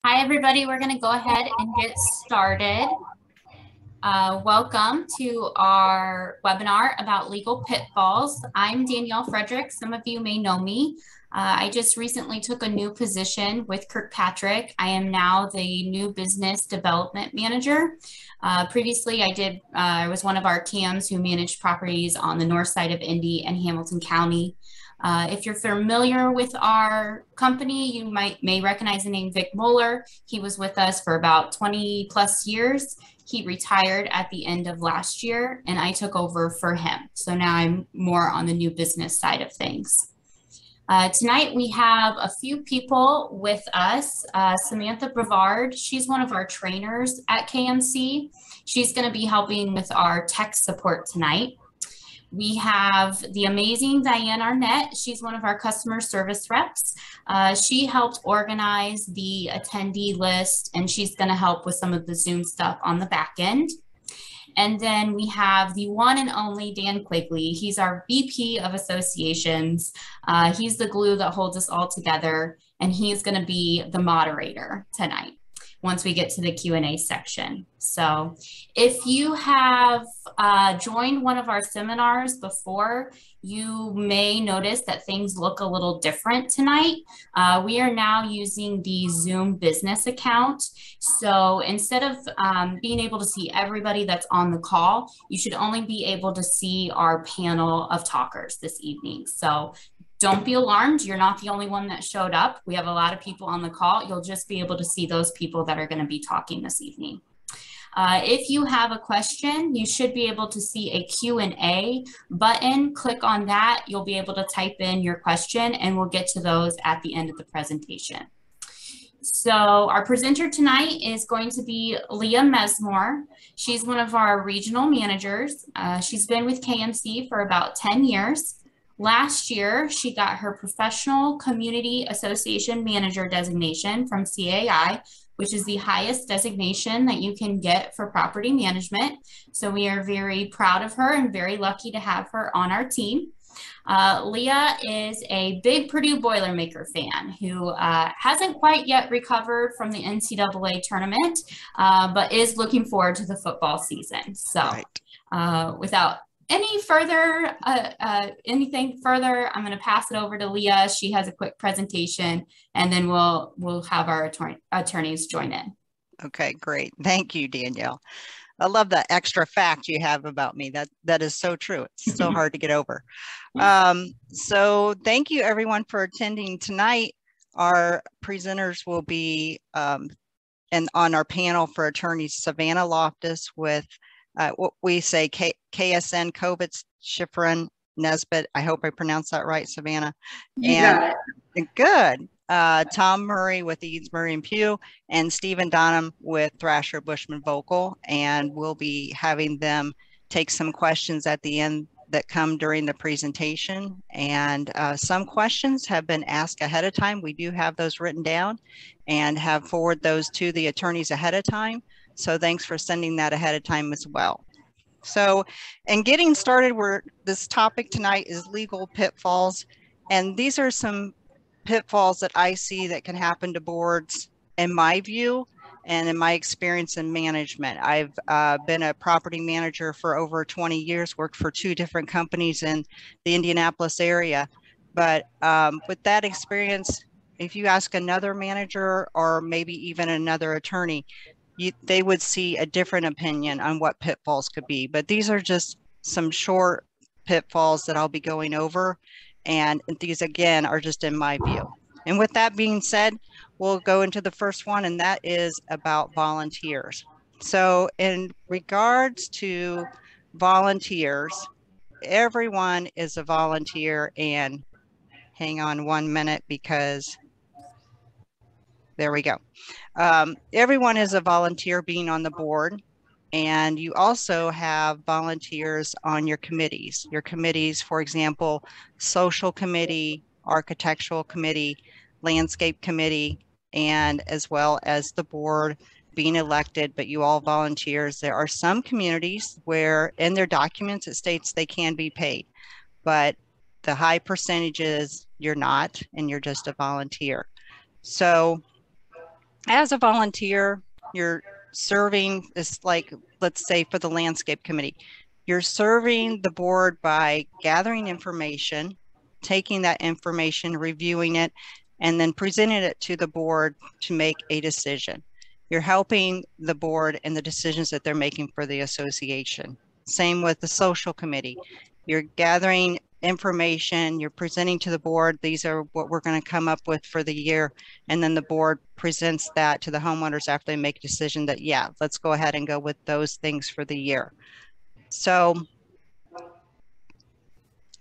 Hi, everybody. We're going to go ahead and get started. Welcome to our webinar about legal pitfalls. I'm Danielle Frederick. Some of you may know me. I just recently took a new position with Kirkpatrick. I am now the new business development manager. Previously, I was one of our TMs who managed properties on the north side of Indy and Hamilton County. If you're familiar with our company, you may recognize the name Vic Moeller. He was with us for about 20 plus years. He retired at the end of last year and I took over for him. So now I'm more on the new business side of things. Tonight we have a few people with us. Samantha Brevard, she's one of our trainers at KMC. She's going to be helping with our tech support tonight. We have the amazing Diane Arnett. She's one of our customer service reps. She helped organize the attendee list, and she's going to help with some of the Zoom stuff on the back end. And then we have the one and only Dan Quigley. He's our VP of Associations. He's the glue that holds us all together, and he's going to be the moderator tonight once we get to the Q&A section. So if you have joined one of our seminars before, you may notice that things look a little different tonight. We are now using the Zoom business account. So instead of being able to see everybody that's on the call, you should only be able to see our panel of talkers this evening. So don't be alarmed. You're not the only one that showed up. We have a lot of people on the call. You'll just be able to see those people that are going to be talking this evening. If you have a question, you should be able to see a Q&A button. Click on that. You'll be able to type in your question and we'll get to those at the end of the presentation. So our presenter tonight is going to be Leah Mesmore. She's one of our regional managers. She's been with KMC for about 10 years. Last year, she got her Professional Community Association Manager designation from CAI, which is the highest designation that you can get for property management. So we are very proud of her and very lucky to have her on our team. Leah is a big Purdue Boilermaker fan who hasn't quite yet recovered from the NCAA tournament, but is looking forward to the football season. So without anything further, I'm going to pass it over to Leah. She has a quick presentation, and then we'll have our attorneys join in. Okay, great. Thank you, Danielle. I love that extra fact you have about me. That is so true. It's so hard to get over. So thank you, everyone, for attending tonight. Our presenters will be and on our panel for attorneys, Savannah Loftus with what we say KSN Kovitz Schifrin Nesbitt. I hope I pronounced that right, Savannah. You got it. Good. Tom Murray with Eads, Murray and Pugh, and Stephen Donham with Thrasher Bushman Vocal. And we'll be having them take some questions at the end that come during the presentation. And some questions have been asked ahead of time. We do have those written down and have forwarded those to the attorneys ahead of time. So thanks for sending that ahead of time as well. So, and getting started, this topic tonight is legal pitfalls. And these are some pitfalls that I see that can happen to boards in my view and in my experience in management. I've been a property manager for over 20 years, worked for 2 different companies in the Indianapolis area. But with that experience, if you ask another manager or maybe even another attorney, they would see a different opinion on what pitfalls could be. But these are just some short pitfalls that I'll be going over. And these, again, are just in my view. And with that being said, we'll go into the first one, and that is about volunteers. So in regards to volunteers, everyone is a volunteer. And hang on 1 minute because there we go. Everyone is a volunteer being on the board, and you also have volunteers on your committees. Your committees, for example, social committee, architectural committee, landscape committee, and as well as the board being elected, but you all volunteers. There are some communities where in their documents it states they can be paid, but the high percentage is you're not, and you're just a volunteer. So As a volunteer, you're serving this, like, let's say for the landscape committee, you're serving the board by gathering information, taking that information, reviewing it, and then presenting it to the board to make a decision. You're helping the board in the decisions that they're making for the association. Same with the social committee. You're gathering information, you're presenting to the board, these are what we're going to come up with for the year, and then the board presents that to the homeowners after they make a decision that, yeah, let's go ahead and go with those things for the year. So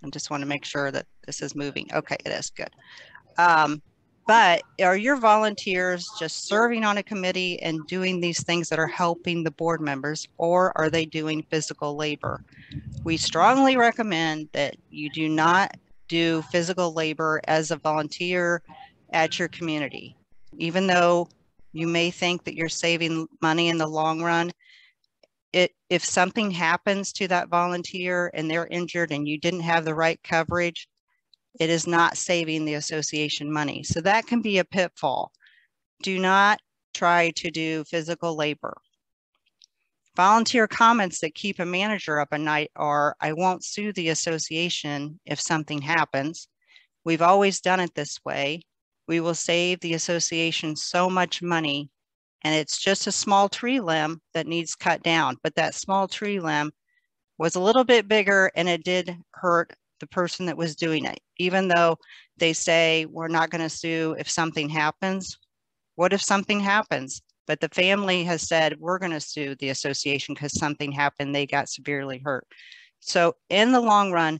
I just want to make sure that this is moving. Okay, it is good. But are your volunteers just serving on a committee and doing these things that are helping the board members, or are they doing physical labor? We strongly recommend that you do not do physical labor as a volunteer at your community. Even though you may think that you're saving money in the long run, if something happens to that volunteer and they're injured and you didn't have the right coverage, it is not saving the association money. So that can be a pitfall. Do not try to do physical labor. Volunteer comments that keep a manager up at night are, I won't sue the association if something happens. We've always done it this way. We will save the association so much money, and it's just a small tree limb that needs cut down. But that small tree limb was a little bit bigger and it did hurt the person that was doing it. Even though they say we're not going to sue if something happens, what if something happens? But the family has said we're going to sue the association because something happened, they got severely hurt. So in the long run,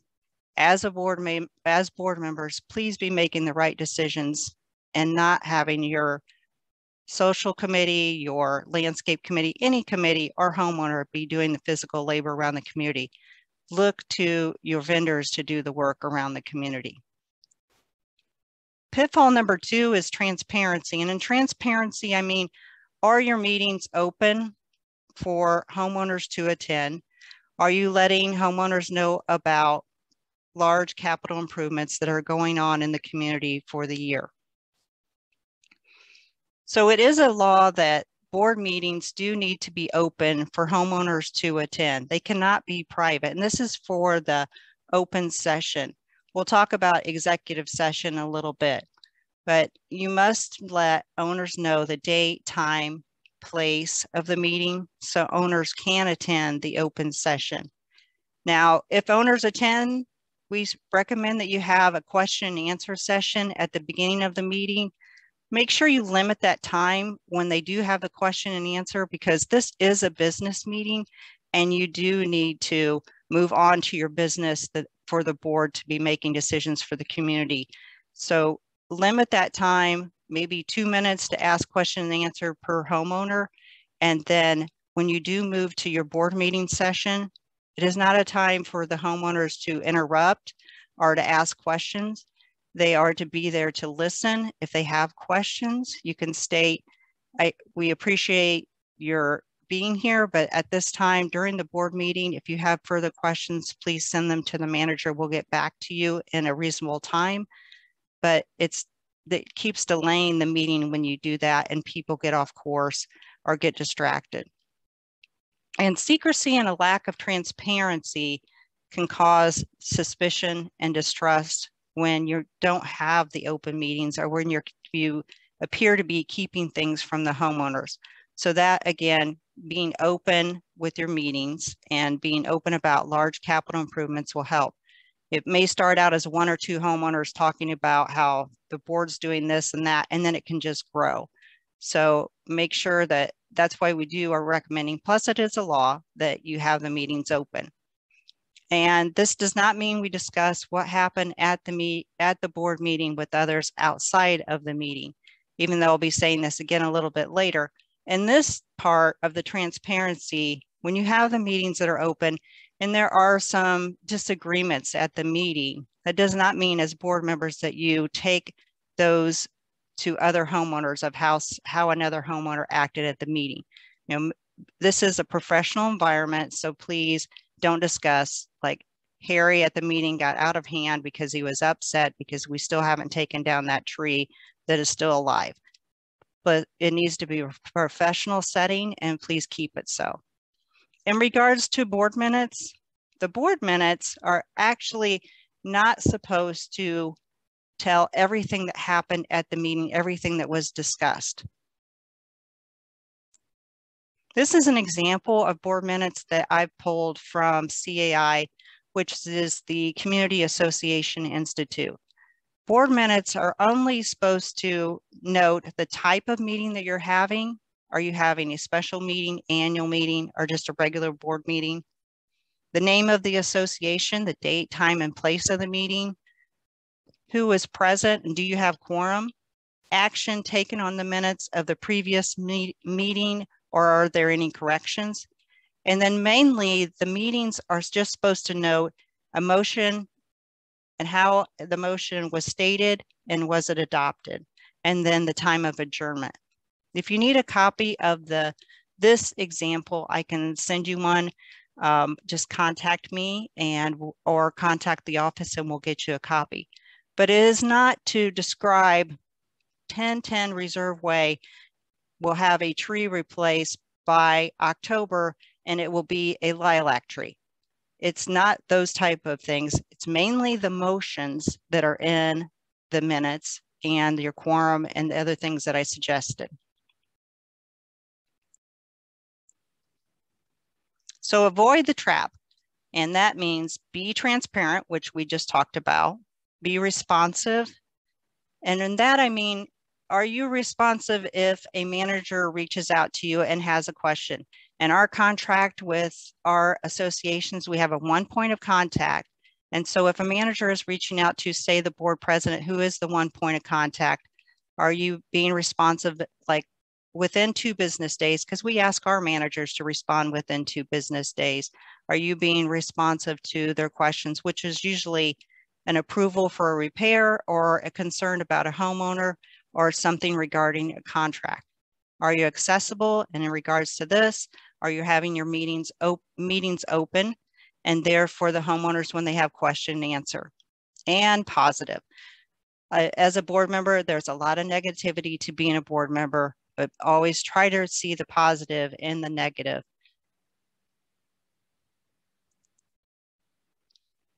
as board members, please be making the right decisions and not having your social committee, your landscape committee, any committee or homeowner be doing the physical labor around the community. Look to your vendors to do the work around the community. Pitfall number 2 is transparency. And in transparency, I mean, are your meetings open for homeowners to attend? Are you letting homeowners know about large capital improvements that are going on in the community for the year? So it is a law that board meetings do need to be open for homeowners to attend. They cannot be private. And this is for the open session. We'll talk about executive session a little bit, but you must let owners know the date, time, place of the meeting so owners can attend the open session. Now, if owners attend, we recommend that you have a question and answer session at the beginning of the meeting. Make sure you limit that time when they do have the question and answer, because this is a business meeting and you do need to move on to your business for the board to be making decisions for the community. So limit that time, maybe 2 minutes to ask question and answer per homeowner. And then when you do move to your board meeting session, it is not a time for the homeowners to interrupt or to ask questions. They are to be there to listen. If they have questions, you can state, we appreciate your being here, but at this time during the board meeting, if you have further questions, please send them to the manager. We'll get back to you in a reasonable time. But it keeps delaying the meeting when you do that and people get off course or get distracted. And secrecy and a lack of transparency can cause suspicion and distrust when you don't have the open meetings or when you appear to be keeping things from the homeowners. So that, again, being open with your meetings and being open about large capital improvements will help. It may start out as 1 or 2 homeowners talking about how the board's doing this and that, and then it can just grow. So make sure that that's why we are recommending, plus it is a law, that you have the meetings open. And this does not mean we discuss what happened at the board meeting with others outside of the meeting, even though I'll be saying this again a little bit later. In this part of the transparency, when you have the meetings that are open and there are some disagreements at the meeting, that does not mean as board members that you take those to other homeowners of how another homeowner acted at the meeting. You know, this is a professional environment, so please don't discuss, like, Harry at the meeting got out of hand because he was upset because we still haven't taken down that tree that is still alive. but it needs to be a professional setting, and please keep it so. In regards to board minutes, the board minutes are actually not supposed to tell everything that happened at the meeting, everything that was discussed. This is an example of board minutes that I've pulled from CAI, which is the Community Association Institute. Board minutes are only supposed to note the type of meeting that you're having. Are you having a special meeting, annual meeting, or just a regular board meeting? The name of the association, the date, time, and place of the meeting, who is present, and do you have quorum? Action taken on the minutes of the previous meeting, or are there any corrections? And then mainly the meetings are just supposed to note a motion and how the motion was stated and was it adopted, and then the time of adjournment. If you need a copy of this example, I can send you one. Just contact me or contact the office and we'll get you a copy. But it is not to describe 1010 Reserve Way will have a tree replaced by October and it will be a lilac tree. It's not those type of things. It's mainly the motions that are in the minutes and your quorum and the other things that I suggested. So avoid the trap. And that means be transparent, which we just talked about, be responsive. And in that, I mean, are you responsive if a manager reaches out to you and has a question? In our contract with our associations, we have a one point of contact. And so if a manager is reaching out to, say, the board president, who is the one point of contact, are you being responsive like within 2 business days? Because we ask our managers to respond within 2 business days. Are you being responsive to their questions, which is usually an approval for a repair or a concern about a homeowner or something regarding a contract? Are you accessible? And in regards to this, are you having your meetings open and there for the homeowners when they have question and answer? And positive. As a board member, there's a lot of negativity to being a board member, but always try to see the positive in the negative.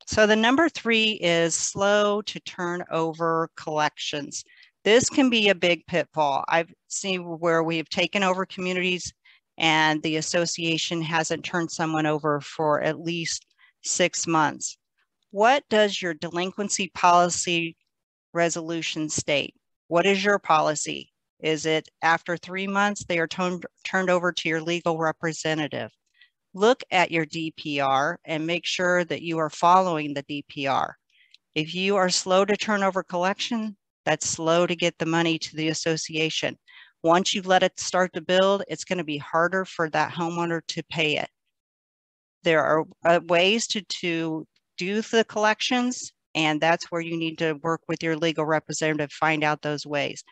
So the number 3 is slow to turn over collections. This can be a big pitfall. I've seen where we've taken over communities and the association hasn't turned someone over for at least 6 months. What does your delinquency policy resolution state? What is your policy? Is it after 3 months they are turned over to your legal representative? Look at your DPR and make sure that you are following the DPR. If you are slow to turn over collection, that's slow to get the money to the association. Once you let it start to build, it's going to be harder for that homeowner to pay it. There are ways to do the collections, and that's where you need to work with your legal representative to find out those ways.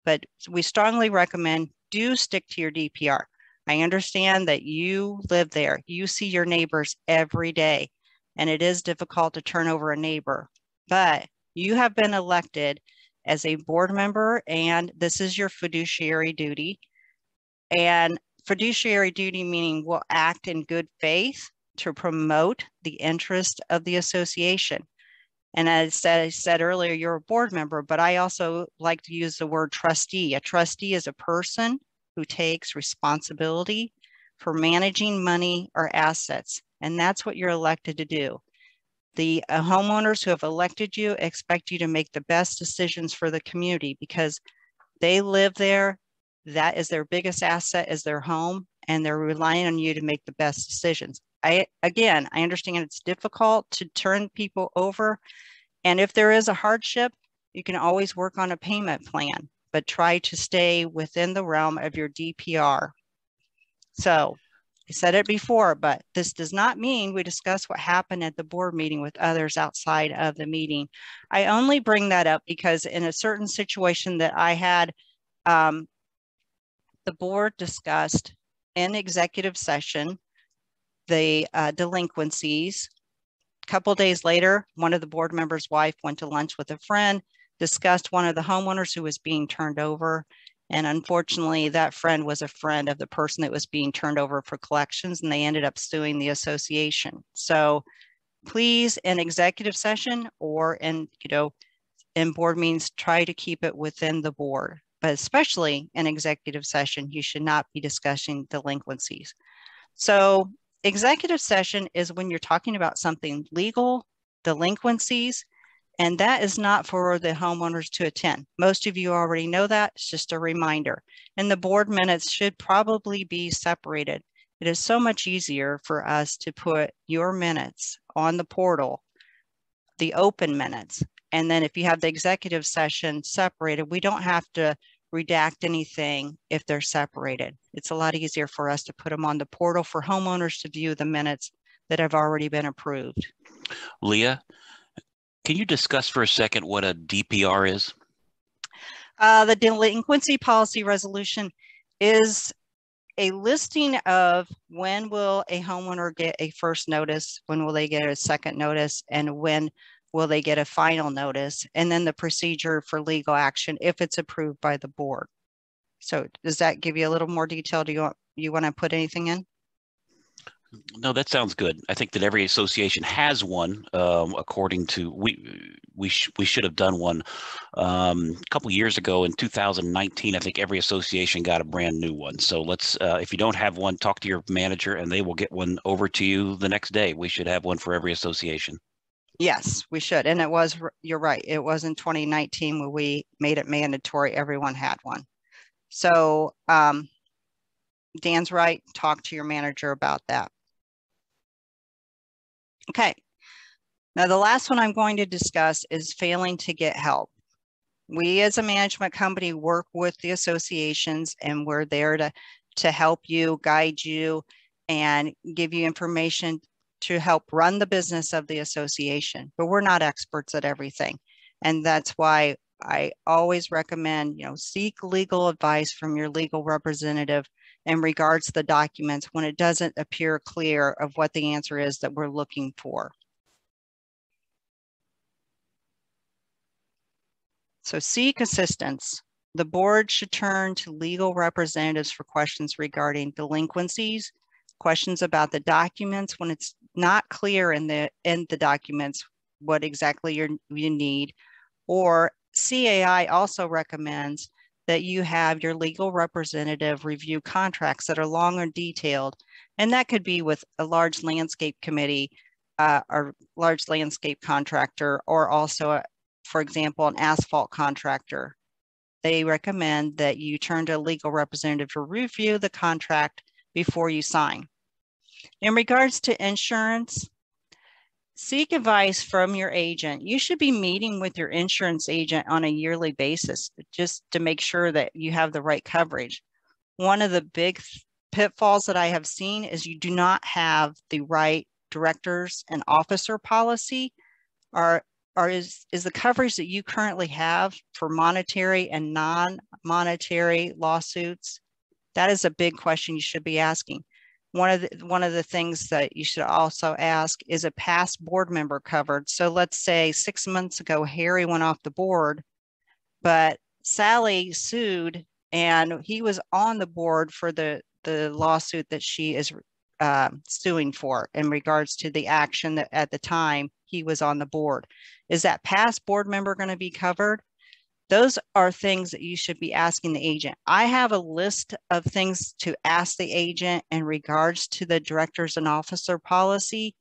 But we strongly recommend do stick to your DPR. I understand that you live there. You see your neighbors every day, and it is difficult to turn over a neighbor, but you have been elected as a board member, and this is your fiduciary duty. And fiduciary duty meaning we'll act in good faith to promote the interest of the association. And as I said earlier, you're a board member, but I also like to use the word trustee. A trustee is a person who takes responsibility for managing money or assets. And that's what you're elected to do. The homeowners who have elected you expect you to make the best decisions for the community because they live there. That is their biggest asset is their home, and they're relying on you to make the best decisions. I understand it's difficult to turn people over. And if there is a hardship, you can always work on a payment plan, but try to stay within the realm of your DPR. So I said it before, but this does not mean we discuss what happened at the board meeting with others outside of the meeting. I only bring that up because in a certain situation that I had, the board discussed in executive session the delinquencies. A couple of days later, one of the board members' wife went to lunch with a friend, discussed one of the homeowners who was being turned over, And unfortunately, that friend was a friend of the person that was being turned over for collections, and they ended up suing the association. So please, in executive session or in board meetings, try to keep it within the board. But especially in executive session, you should not be discussing delinquencies. So executive session is when you're talking about something legal, delinquencies, and that is not for the homeowners to attend. Most of you already know that. It's just a reminder. And the board minutes should probably be separated. It is so much easier for us to put your minutes on the portal, the open minutes. And then if you have the executive session separated, we don't have to redact anything if they're separated. It's a lot easier for us to put them on the portal for homeowners to view the minutes that have already been approved. Leah, can you discuss for a second what a DPR is? The delinquency policy resolution is a listing of when will a homeowner get a first notice, when will they get a second notice, and when will they get a final notice, and then the procedure for legal action if it's approved by the board. So does that give you a little more detail? Do you want to put anything in? No, that sounds good. I think that every association has one. According to we should have done one a couple years ago in 2019. I think every association got a brand new one. So let's, if you don't have one, talk to your manager and they will get one over to you the next day. We should have one for every association. Yes, we should. And it was, you're right. It was in 2019 when we made it mandatory. Everyone had one. So Dan's right. Talk to your manager about that. Okay. Now, the last one I'm going to discuss is failing to get help. We as a management company work with the associations, and we're there to help you, guide you, and give you information to help run the business of the association. But we're not experts at everything. And that's why I always recommend, seek legal advice from your legal representative in regards to the documents when it doesn't appear clear of what the answer is that we're looking for. So seek assistance. The board should turn to legal representatives for questions regarding delinquencies, questions about the documents when it's not clear in the documents what exactly you need, or CAI also recommends that you have your legal representative review contracts that are long and detailed, and that could be with a large landscape committee or large landscape contractor, or also, for example, an asphalt contractor. They recommend that you turn to a legal representative to review the contract before you sign. In regards to insurance, seek advice from your agent. You should be meeting with your insurance agent on a yearly basis just to make sure that you have the right coverage. One of the big pitfalls that I have seen is you do not have the right directors and officer policy. Is the coverage that you currently have for monetary and non-monetary lawsuits? That is a big question you should be asking. One of the things that you should also ask is a past board member covered. So let's say 6 months ago, Harry went off the board, but Sally sued and he was on the board for the lawsuit that she is suing for in regards to the action that at the time he was on the board. Is that past board member going to be covered? Those are things that you should be asking the agent. I have a list of things to ask the agent in regards to the directors and officer policy,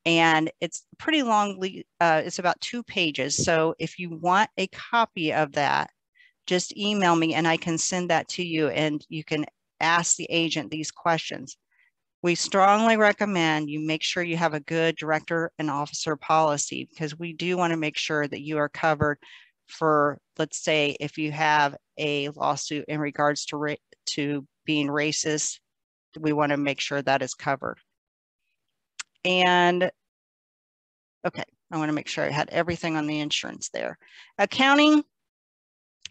and it's pretty long. It's about 2 pages. So if you want a copy of that, just email me and I can send that to you and you can ask the agent these questions. We strongly recommend you make sure you have a good director and officer policy, because we do want to make sure that you are covered for, let's say, if you have a lawsuit in regards to being racist, we want to make sure that is covered. And okay, I want to make sure I had everything on the insurance there. Accounting,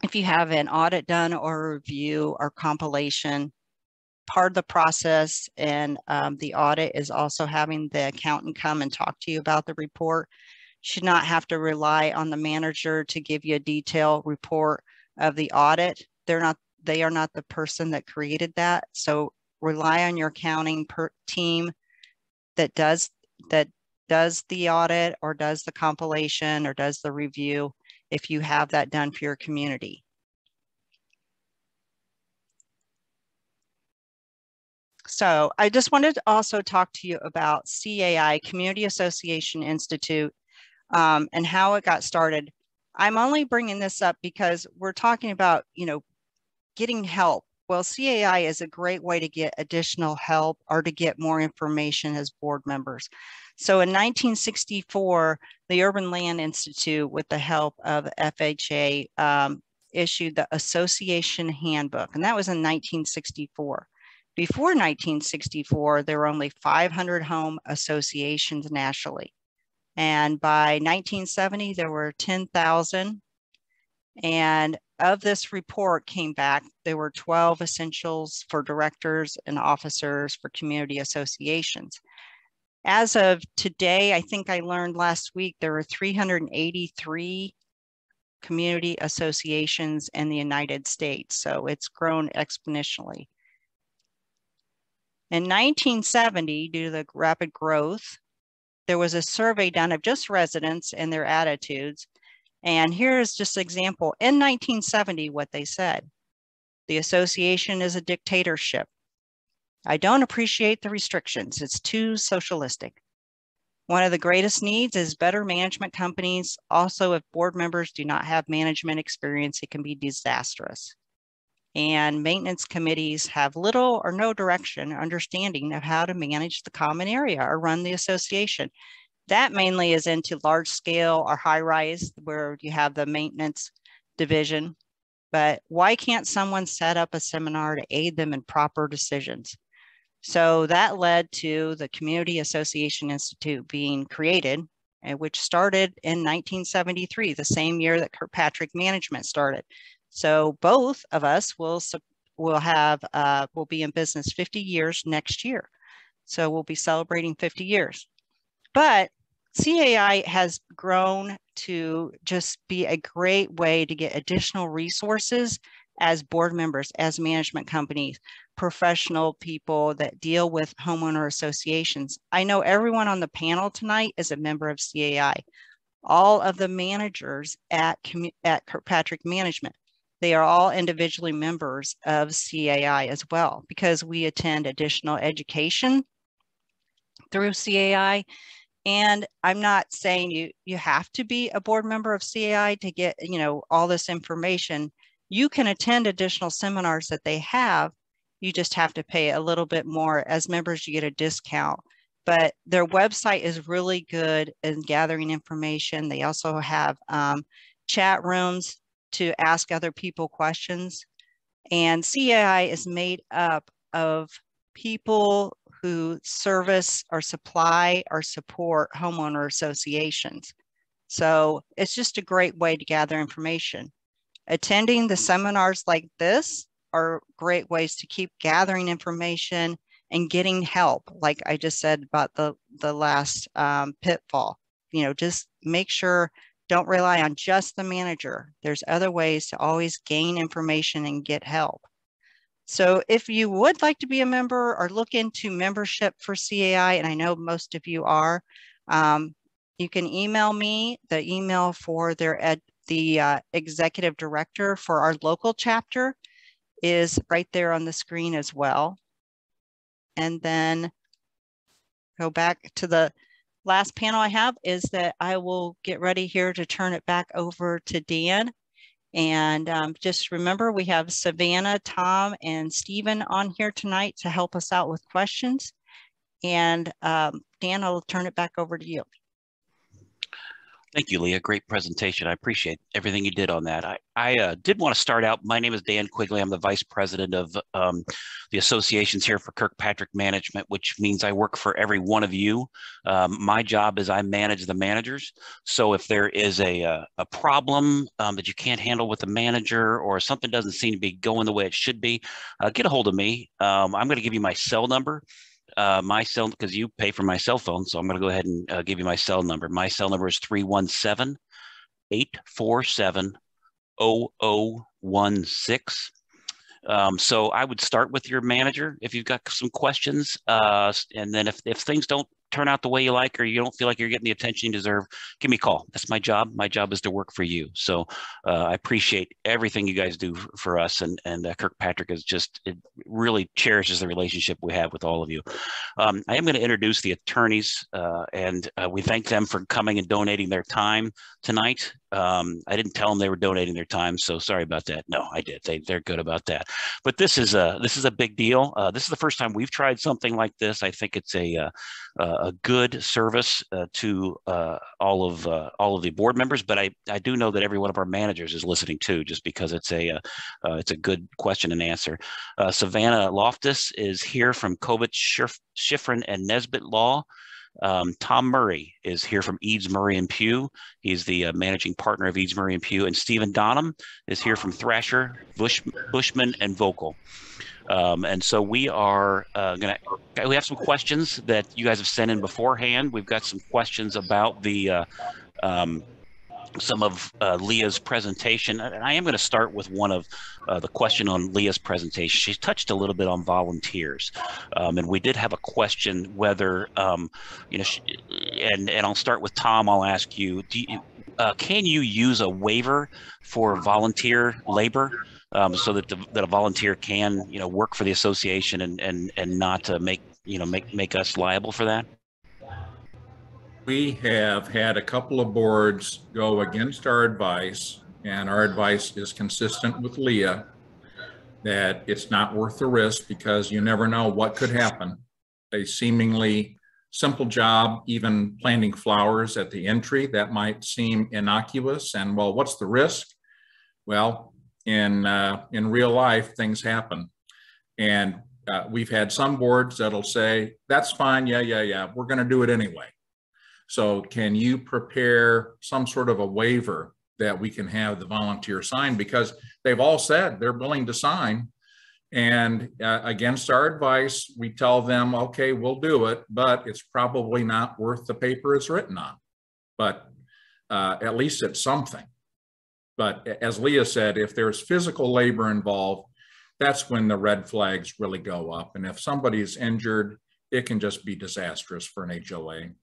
if you have an audit done or a review or compilation, part of the process and the audit is also having the accountant come and talk to you about the report. Should not have to rely on the manager to give you a detailed report of the audit. they are not the person that created that. So rely on your accounting team that does the audit or does the compilation or does the review if you have that done for your community. So I just wanted to also talk to you about CAI, Community Association Institute, and how it got started. I'm only bringing this up because we're talking about, getting help. Well, CAI is a great way to get additional help or to get more information as board members. So in 1964, the Urban Land Institute, with the help of FHA, issued the Association Handbook, and that was in 1964. Before 1964, there were only 500 home associations nationally. And by 1970, there were 10,000. And of this report came back, there were 12 essentials for directors and officers for community associations. As of today, I think I learned last week, there were 383 community associations in the United States. So it's grown exponentially. In 1970, due to the rapid growth, there was a survey done of just residents and their attitudes. And here's just an example. In 1970, what they said: the association is a dictatorship. I don't appreciate the restrictions. It's too socialistic. One of the greatest needs is better management companies. Also, if board members do not have management experience, it can be disastrous. And maintenance committees have little or no direction or understanding of how to manage the common area or run the association. That mainly is into large scale or high rise where you have the maintenance division. But why can't someone set up a seminar to aid them in proper decisions? So that led to the Community Association Institute being created, which started in 1973, the same year that Kirkpatrick Management started. So both of us will be in business 50 years next year. So we'll be celebrating 50 years. But CAI has grown to just be a great way to get additional resources as board members, as management companies, professional people that deal with homeowner associations. I know everyone on the panel tonight is a member of CAI. All of the managers at Kirkpatrick Management, they are all individually members of CAI as well, because we attend additional education through CAI. And I'm not saying you have to be a board member of CAI to get, all this information. You can attend additional seminars that they have. You just have to pay a little bit more. As members, you get a discount. But their website is really good in gathering information. They also have chat rooms to ask other people questions. And CAI is made up of people who service or supply or support homeowner associations. So it's just a great way to gather information. Attending the seminars like this are great ways to keep gathering information and getting help. Like I just said about the last pitfall, just make sure, don't rely on just the manager. There's other ways to always gain information and get help. So if you would like to be a member or look into membership for CAI, and I know most of you are, you can email me. The email for the executive director for our local chapter is right there on the screen as well. And then go back to the last panel I have is that I will get ready here to turn it back over to Dan. And just remember, we have Savannah, Tom, and Stephen on here tonight to help us out with questions. And Dan, I'll turn it back over to you. Thank you, Leah. Great presentation. I appreciate everything you did on that. I did want to start out. My name is Dan Quigley. I'm the vice president of the associations here for Kirkpatrick Management, which means I work for every one of you. My job is I manage the managers. So if there is a problem that you can't handle with the manager, or something doesn't seem to be going the way it should be, get a hold of me. I'm going to give you my cell number. My cell, because you pay for my cell phone, so I'm going to go ahead and give you my cell number. My cell number is 317-847-0016. So I would start with your manager if you've got some questions. And then if things don't turn out the way you like, or you don't feel like you're getting the attention you deserve, give me a call. That's my job. My job is to work for you. So I appreciate everything you guys do for us. And Kirkpatrick is just, it really cherishes the relationship we have with all of you. I am going to introduce the attorneys, and we thank them for coming and donating their time tonight. I didn't tell them they were donating their time, so sorry about that. No, I did. They're good about that. But this is a big deal. This is the first time we've tried something like this. I think it's a good service to all of the board members. But I do know that every one of our managers is listening too, just because it's a good question and answer. Savannah Loftus is here from Kovach, Schifrin and Nesbitt Law. Tom Murray is here from Eads, Murray and Pugh. He's the managing partner of Eads, Murray and Pugh. And Stephen Donham is here from Thrasher, Bushman and Vocal. And so we are we have some questions that you guys have sent in beforehand. We've got some questions about the some of Leah's presentation. And I am going to start with one of the question on Leah's presentation. She touched a little bit on volunteers. And we did have a question whether, you know, and I'll start with Tom. I'll ask you, can you use a waiver for volunteer labor so that a volunteer can, you know, work for the association and not make us liable for that? We have had a couple of boards go against our advice, and our advice is consistent with Leah that it's not worth the risk because you never know what could happen. A seemingly simple job, even planting flowers at the entry, that might seem innocuous, and well, what's the risk? Well, in real life, things happen. And we've had some boards that'll say, that's fine, yeah, we're gonna do it anyway. So can you prepare some sort of a waiver that we can have the volunteer sign? Because they've all said they're willing to sign. And against our advice, we tell them, okay, we'll do it, but it's probably not worth the paper it's written on. But at least it's something. But as Leah said, if there's physical labor involved, that's when the red flags really go up. And if somebody's injured, it can just be disastrous for an HOA.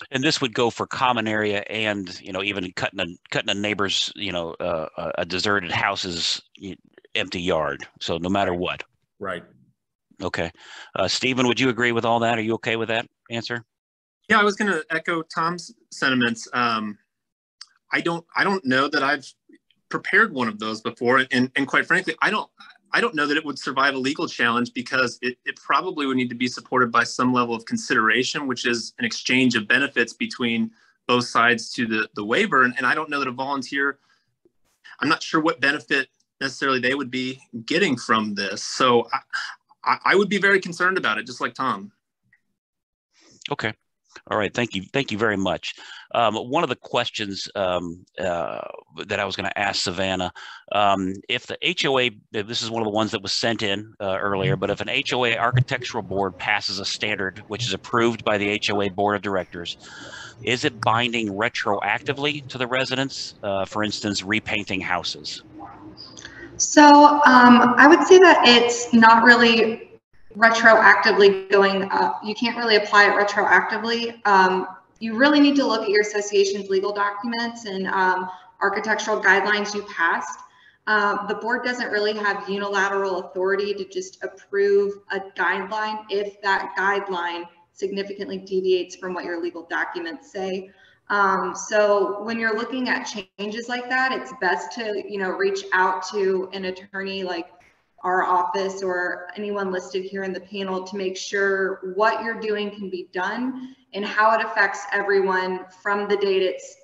And this would go for common area and, you know, even cutting a neighbor's, you know, a deserted house's empty yard. So no matter what. Right. Okay. Stephen, would you agree with all that? Are you okay with that answer? Yeah, I was going to echo Tom's sentiments. I don't know that I've prepared one of those before. And quite frankly, I don't know that it would survive a legal challenge because it probably would need to be supported by some level of consideration, which is an exchange of benefits between both sides to the waiver. And I don't know that a volunteer, I'm not sure what benefit necessarily they would be getting from this. So I would be very concerned about it, just like Tom. Okay. All right. Thank you. Thank you very much. One of the questions that I was going to ask Savannah, if the HOA, this is one of the ones that was sent in earlier, but if an HOA architectural board passes a standard which is approved by the HOA board of directors, is it binding retroactively to the residents, for instance, repainting houses? So I would say that it's not really retroactively going up. You can't really apply it retroactively. You really need to look at your association's legal documents and architectural guidelines you passed. The board doesn't really have unilateral authority to just approve a guideline if that guideline significantly deviates from what your legal documents say. So when you're looking at changes like that, it's best to, you know, reach out to an attorney like our office or anyone listed here in the panel to make sure what you're doing can be done and how it affects everyone from the date it's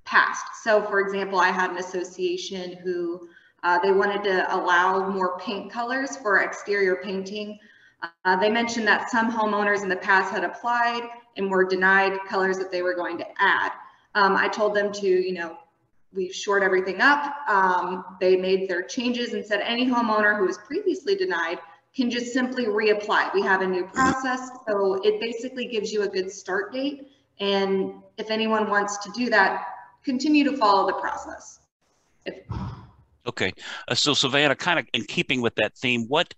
passed. So for example, I had an association who they wanted to allow more paint colors for exterior painting. They mentioned that some homeowners in the past had applied and were denied colors that they were going to add. I told them to, you know, we've shored everything up. They made their changes and said any homeowner who was previously denied can just simply reapply. We have a new process, so it basically gives you a good start date. And if anyone wants to do that, continue to follow the process. Okay, so Savannah, kind of in keeping with that theme, what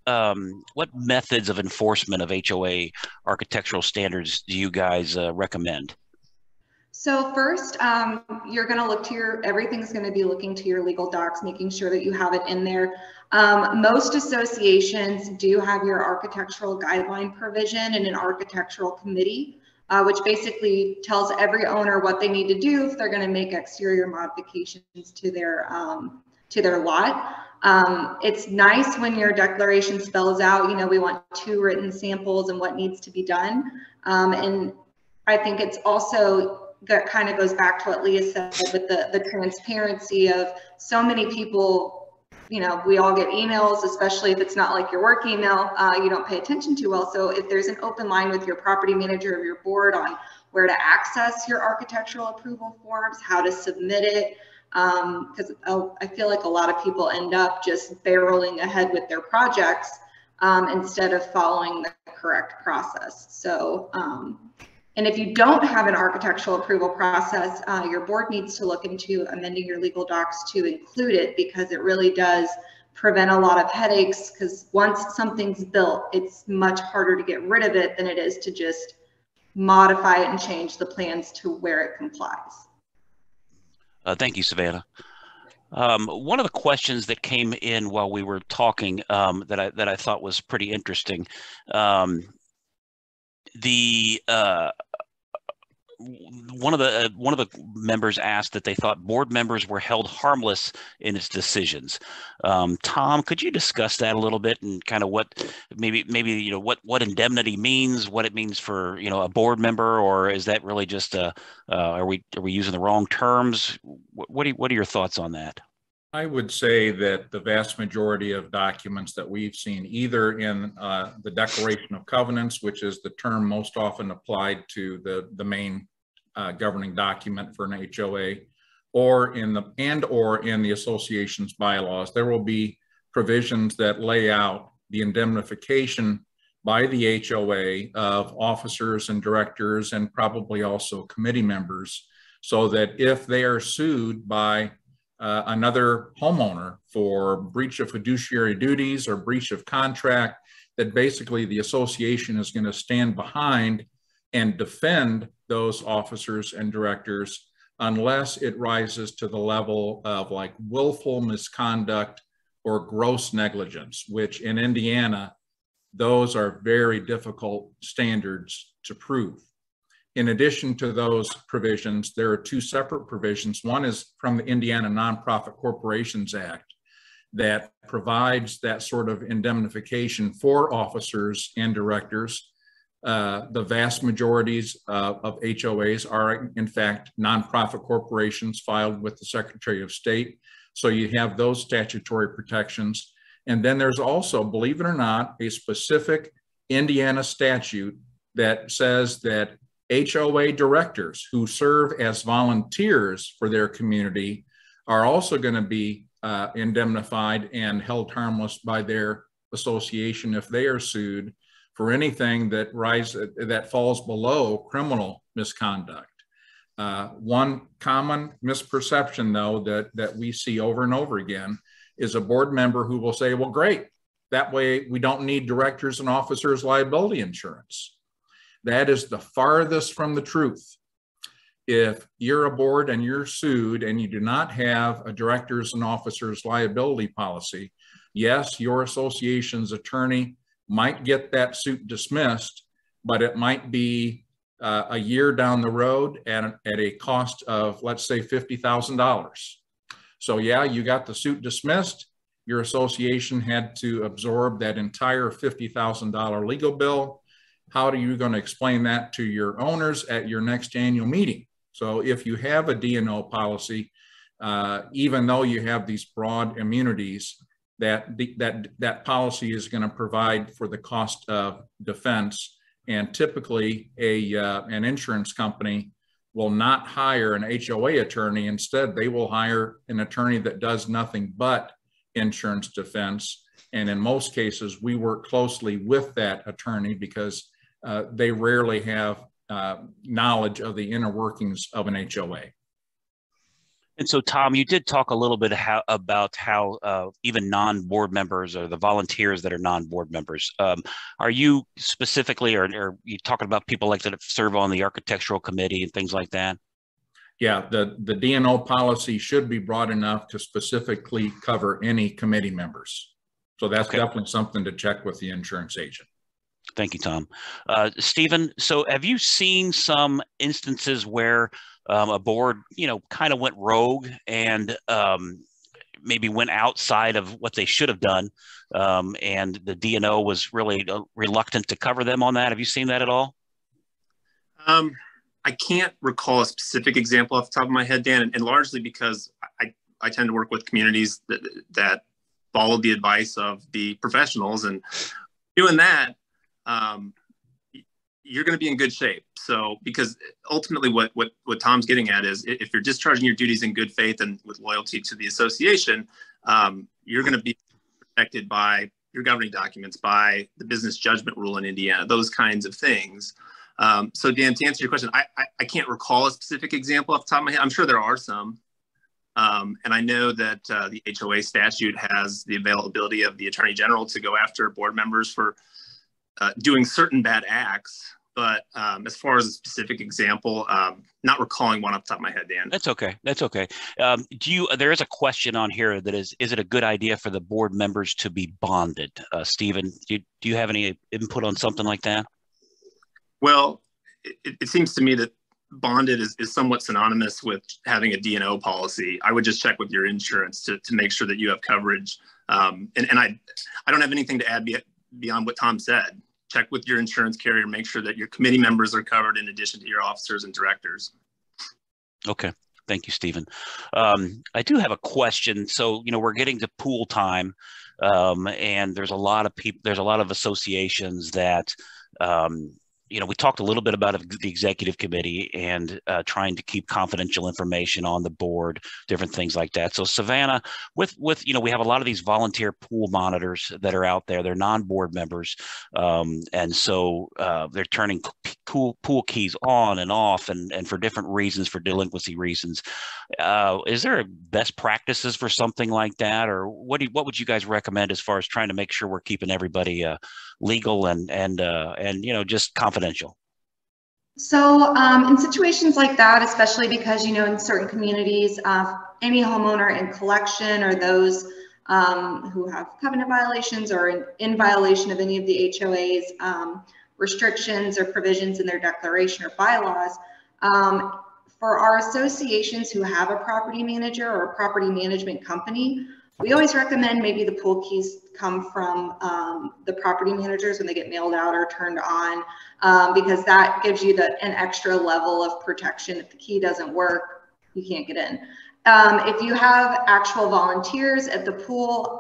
methods of enforcement of HOA architectural standards do you guys recommend? So first, you're going to look to everything's going to be looking to your legal docs, making sure that you have it in there. Most associations do have your architectural guideline provision and an architectural committee, which basically tells every owner what they need to do if they're going to make exterior modifications to their lot. It's nice when your declaration spells out, we want 2 written samples and what needs to be done. And I think it's also, that kind of goes back to what Leah said with the transparency of so many people, we all get emails, especially if it's not like your work email, you don't pay attention to well. So if there's an open line with your property manager or your board on where to access your architectural approval forms, how to submit it, because I feel like a lot of people end up just barreling ahead with their projects instead of following the correct process. So, and if you don't have an architectural approval process, your board needs to look into amending your legal docs to include it, because it really does prevent a lot of headaches, because once something's built, it's much harder to get rid of it than it is to just modify it and change the plans to where it complies. Thank you, Savannah. One of the questions that came in while we were talking that I thought was pretty interesting. One of the members asked that they thought board members were held harmless in its decisions. Tom, could you discuss that a little bit, and kind of what maybe what indemnity means, what it means for a board member, or is that really just are we using the wrong terms? What are your thoughts on that? I would say that the vast majority of documents that we've seen, either in the Declaration of Covenants, which is the term most often applied to the main governing document for an HOA, or in the association's bylaws, there will be provisions that lay out the indemnification by the HOA of officers and directors, and probably also committee members, so that if they are sued by another homeowner for breach of fiduciary duties or breach of contract, that basically the association is going to stand behind and defend those officers and directors unless it rises to the level of like willful misconduct or gross negligence, which in Indiana, those are very difficult standards to prove. In addition to those provisions, there are 2 separate provisions. One is from the Indiana Nonprofit Corporations Act that provides that sort of indemnification for officers and directors. The vast majorities of HOAs are, in fact, nonprofit corporations filed with the Secretary of State. So you have those statutory protections. And then there's also, believe it or not, a specific Indiana statute that says that HOA directors who serve as volunteers for their community are also going to be indemnified and held harmless by their association if they are sued for anything that falls below criminal misconduct. One common misperception, though, that we see over and over again is a board member who will say, well, great, that way we don't need directors and officers liability insurance. That is the farthest from the truth. If you're a board and you're sued and you do not have a directors and officers liability policy, yes, your association's attorney might get that suit dismissed, but it might be a year down the road at a cost of, let's say, $50,000. So yeah, you got the suit dismissed. Your association had to absorb that entire $50,000 legal bill. How are you going to explain that to your owners at your next annual meeting? So if you have a D&O policy, even though you have these broad immunities, that policy is going to provide for the cost of defense. And typically an insurance company will not hire an HOA attorney. Instead, they will hire an attorney that does nothing but insurance defense. And in most cases, we work closely with that attorney because they rarely have knowledge of the inner workings of an HOA. And so, Tom, you did talk a little bit about how even non-board members or the volunteers that are non-board members. Are you specifically, or are you talking about people like that serve on the architectural committee and things like that? Yeah, the D&O policy should be broad enough to specifically cover any committee members. So that's definitely something to check with the insurance agent. Thank you, Tom. Stephen, so have you seen some instances where a board, kind of went rogue and maybe went outside of what they should have done, and the D&O was really reluctant to cover them on that? Have you seen that at all? I can't recall a specific example off the top of my head, Dan, and largely because I tend to work with communities that follow the advice of the professionals, and doing that, you're going to be in good shape. So, because ultimately what Tom's getting at is, if you're discharging your duties in good faith and with loyalty to the association, you're going to be protected by your governing documents, by the business judgment rule in Indiana, those kinds of things. So Dan, to answer your question, I can't recall a specific example off the top of my head. I'm sure there are some. And I know that the HOA statute has the availability of the Attorney General to go after board members for doing certain bad acts. But as far as a specific example, not recalling one off the top of my head, Dan. That's okay. That's okay. There is a question on here that is it a good idea for the board members to be bonded? Stephen, do you have any input on something like that? Well, it seems to me that bonded is somewhat synonymous with having a D&O policy. I would just check with your insurance to make sure that you have coverage. And I don't have anything to add beyond what Tom said. Check with your insurance carrier, make sure that your committee members are covered in addition to your officers and directors. Okay. Thank you, Stephen. I do have a question. So, we're getting to pool time, and there's a lot of people, there's a lot of associations that, we talked a little bit about the executive committee and trying to keep confidential information on the board, different things like that. So Savannah, with we have a lot of these volunteer pool monitors that are out there. They're non-board members, and so they're turning pool keys on and off, and for different reasons, for delinquency reasons. Is there best practices for something like that, or what would you guys recommend as far as trying to make sure we're keeping everybody legal and just confidential? So in situations like that, especially because, in certain communities, any homeowner in collection or those who have covenant violations or in violation of any of the HOA's restrictions or provisions in their declaration or bylaws, for our associations who have a property manager or a property management company, we always recommend maybe the pool keys come from the property managers when they get mailed out or turned on, because that gives you an extra level of protection. If the key doesn't work, you can't get in. If you have actual volunteers at the pool,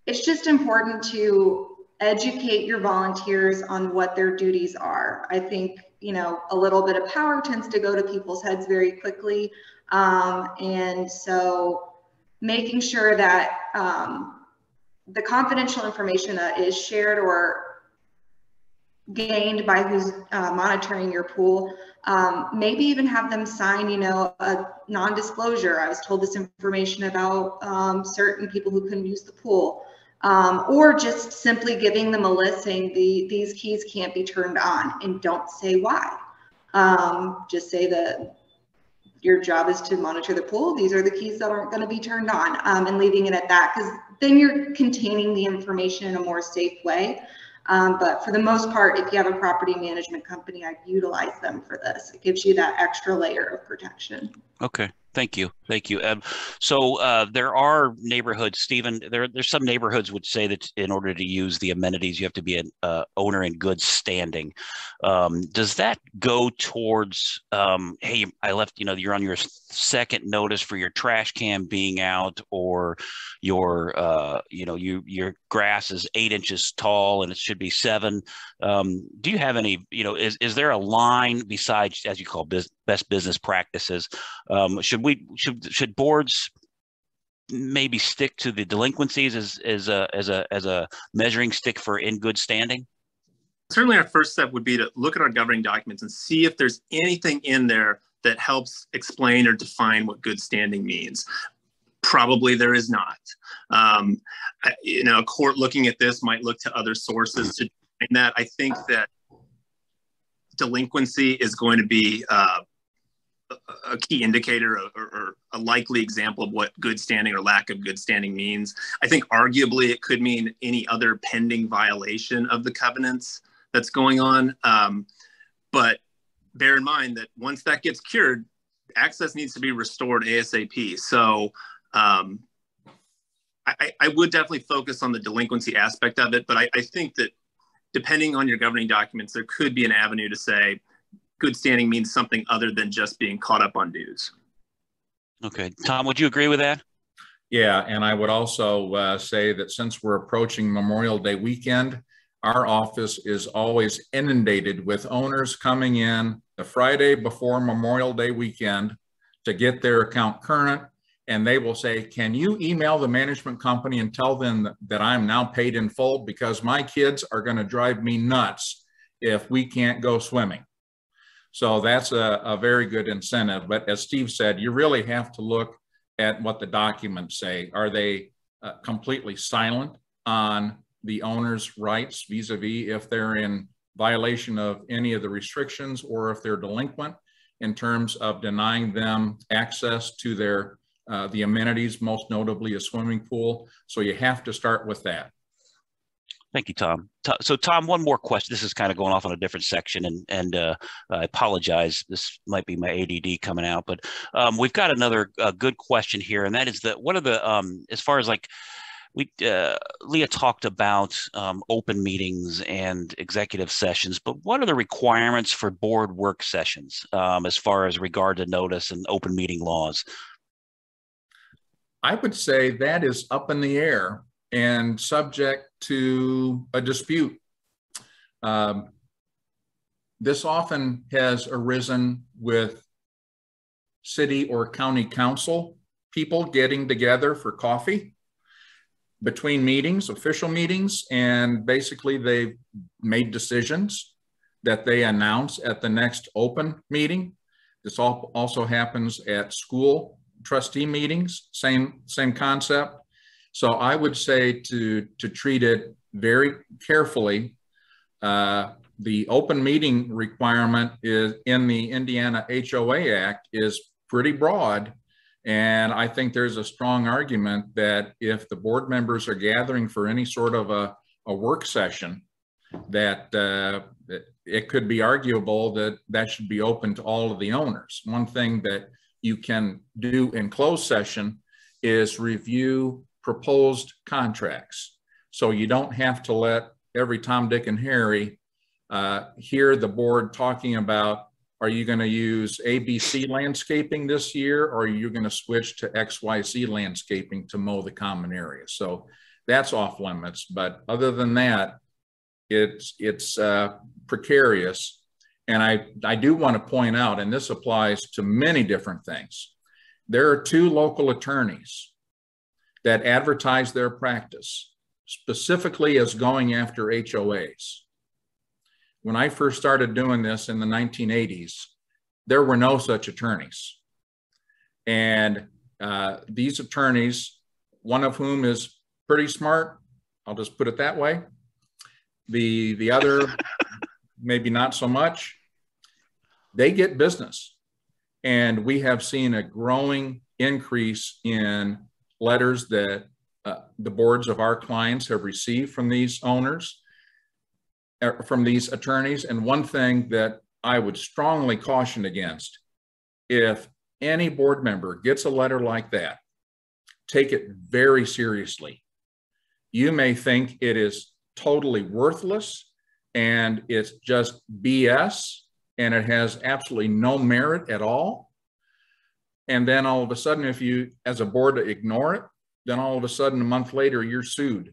it's just important to educate your volunteers on what their duties are. I think, a little bit of power tends to go to people's heads very quickly. And so making sure that the confidential information that is shared or gained by who's monitoring your pool, maybe even have them sign, a non-disclosure. I was told this information about certain people who couldn't use the pool, or just simply giving them a list saying these keys can't be turned on, and don't say why. Just say that your job is to monitor the pool. These are the keys that aren't going to be turned on, and leaving it at that, because then you're containing the information in a more safe way. But for the most part, if you have a property management company, I'd utilize them for this. It gives you that extra layer of protection. Okay. Thank you. Thank you. So there are neighborhoods, Stephen, there's some neighborhoods would say that in order to use the amenities, you have to be an owner in good standing. Does that go towards, hey, I left, you're on your second notice for your trash can being out, or your grass is 8 inches tall and it should be 7. Do you have any, is there a line besides, as you call best business practices? Should boards maybe stick to the delinquencies as a measuring stick for in good standing? Certainly our first step would be to look at our governing documents and see if there's anything in there that helps explain or define what good standing means? Probably there is not. A court looking at this might look to other sources to define that. I think that delinquency is going to be a key indicator or a likely example of what good standing or lack of good standing means. I think arguably it could mean any other pending violation of the covenants that's going on. But bear in mind that once that gets cured, access needs to be restored ASAP. So I would definitely focus on the delinquency aspect of it, but I think that depending on your governing documents, there could be an avenue to say good standing means something other than just being caught up on dues. Okay. Tom, would you agree with that? Yeah, and I would also say that since we're approaching Memorial Day weekend, our office is always inundated with owners coming in the Friday before Memorial Day weekend to get their account current. And they will say, can you email the management company and tell them that I'm now paid in full, because my kids are going to drive me nuts if we can't go swimming. So that's a very good incentive. But as Steve said, you really have to look at what the documents say. Are they completely silent on the owner's rights vis-a-vis if they're in violation of any of the restrictions, or if they're delinquent in terms of denying them access to their the amenities, most notably a swimming pool? So you have to start with that. Thank you, Tom. So Tom, one more question. This is kind of going off on a different section, and I apologize. This might be my ADD coming out, but we've got another good question here, and that is that what are the, as far as like, Leah talked about open meetings and executive sessions, but what are the requirements for board work sessions as far as regard to notice and open meeting laws? I would say that is up in the air and subject to a dispute. This often has arisen with city or county council people getting together for coffee between meetings, official meetings, and basically they've made decisions that they announce at the next open meeting. This also happens at school trustee meetings, same concept. So I would say to treat it very carefully. The open meeting requirement is in the Indiana HOA Act is pretty broad. And I think there's a strong argument that if the board members are gathering for any sort of a work session, that it could be arguable that that should be open to all of the owners. One thing that you can do in closed session is review proposed contracts. So you don't have to let every Tom, Dick, and Harry hear the board talking about, are you going to use ABC landscaping this year, or are you going to switch to XYZ landscaping to mow the common area? So that's off limits. But other than that, it's precarious. And I do want to point out, and this applies to many different things, there are 2 local attorneys that advertise their practice specifically as going after HOAs. When I first started doing this in the 1980s, there were no such attorneys. And these attorneys, one of whom is pretty smart, I'll just put it that way. The other, maybe not so much. They get business. And we have seen a growing increase in letters that the boards of our clients have received from these owners, from these attorneys. And one thing that I would strongly caution against, if any board member gets a letter like that, take it very seriously. You may think it is totally worthless and it's just BS and it has absolutely no merit at all. And then all of a sudden, if you, as a board, ignore it, then all of a sudden, a month later, you're sued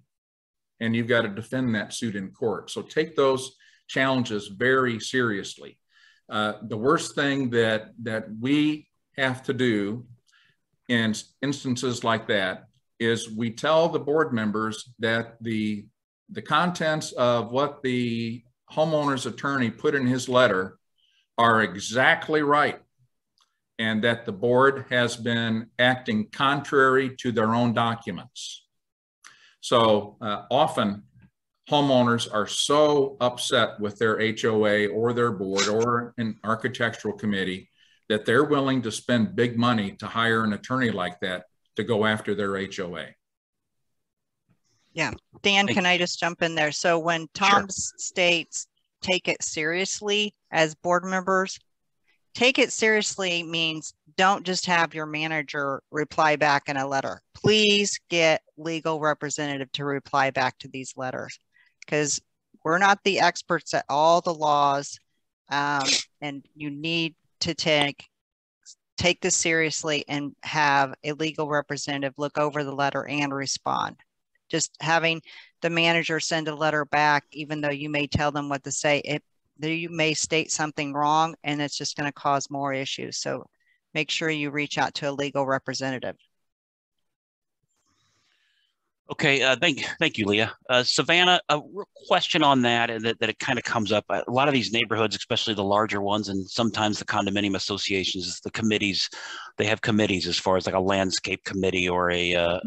and you've got to defend that suit in court. So take those challenges very seriously. The worst thing that we have to do in instances like that is we tell the board members that the contents of what the homeowner's attorney put in his letter are exactly right. and that the board has been acting contrary to their own documents. So often homeowners are so upset with their HOA or their board or an architectural committee that they're willing to spend big money to hire an attorney like that to go after their HOA. Yeah. Dan, can I just jump in there? So when Tom states take it seriously as board members, take it seriously means don't just have your manager reply back in a letter. Please get legal representative to reply back to these letters, because we're not the experts at all the laws, and you need to take this seriously and have a legal representative look over the letter and respond. Just having the manager send a letter back, even though you may tell them what to say, you may state something wrong and it's just going to cause more issues. So make sure you reach out to a legal representative. Okay, thank you, Leah. Savannah, a question on that, that it kind of comes up. A lot of these neighborhoods, especially the larger ones, and sometimes the condominium associations, the committees, they have committees as far as like a landscape committee or a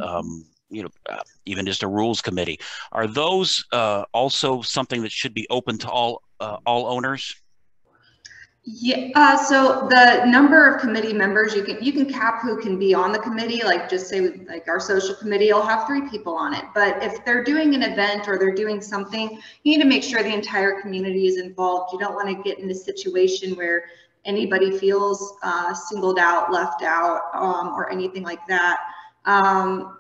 even just a rules committee. Are those also something that should be open to all owners? Yeah, so the number of committee members, you can cap who can be on the committee. Like just say like our social committee will have 3 people on it. But if they're doing an event or they're doing something, you need to make sure the entire community is involved. You don't want to get in a situation where anybody feels singled out, left out, or anything like that.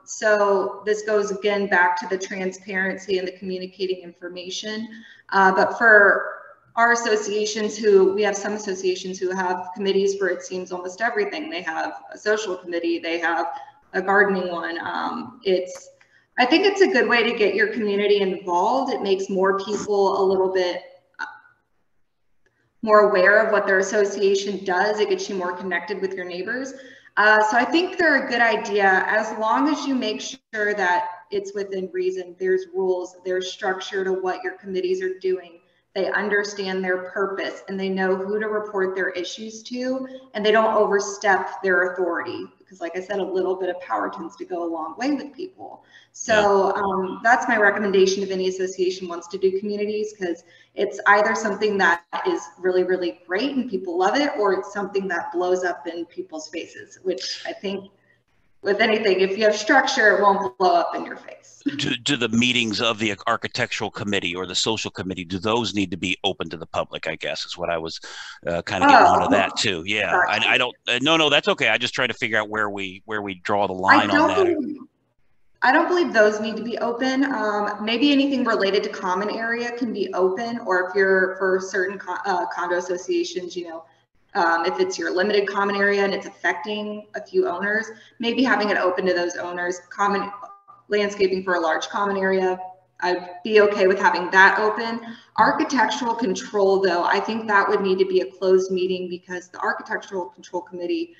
So this goes again back to the transparency and the communicating information. But for our associations, we have some associations who have committees for, it seems, almost everything. They have a social committee, they have a gardening one. I think it's a good way to get your community involved. It makes more people a little bit more aware of what their association does. It gets you more connected with your neighbors. So I think they're a good idea as long as you make sure that it's within reason. There's rules, there's structure to what your committees are doing. They understand their purpose and they know who to report their issues to, and they don't overstep their authority, because like I said, a little bit of power tends to go a long way with people. So that's my recommendation if any association wants to do communities, because it's either something that is really, really great and people love it, or it's something that blows up in people's faces, which I think with anything, if you have structure, it won't blow up in your face. Do the meetings of the architectural committee or the social committee, do those need to be open to the public, I guess is what I was kind of getting onto that too. Yeah, I don't, no, that's okay. I just try to figure out where we draw the line on that. I don't believe those need to be open. Maybe anything related to common area can be open, or if you're for certain condo associations, if it's your limited common area and it's affecting a few owners, maybe having it open to those owners. Common landscaping for a large common area, I'd be okay with having that open. Architectural control, though, I think that would need to be a closed meeting, because the Architectural Control Committee,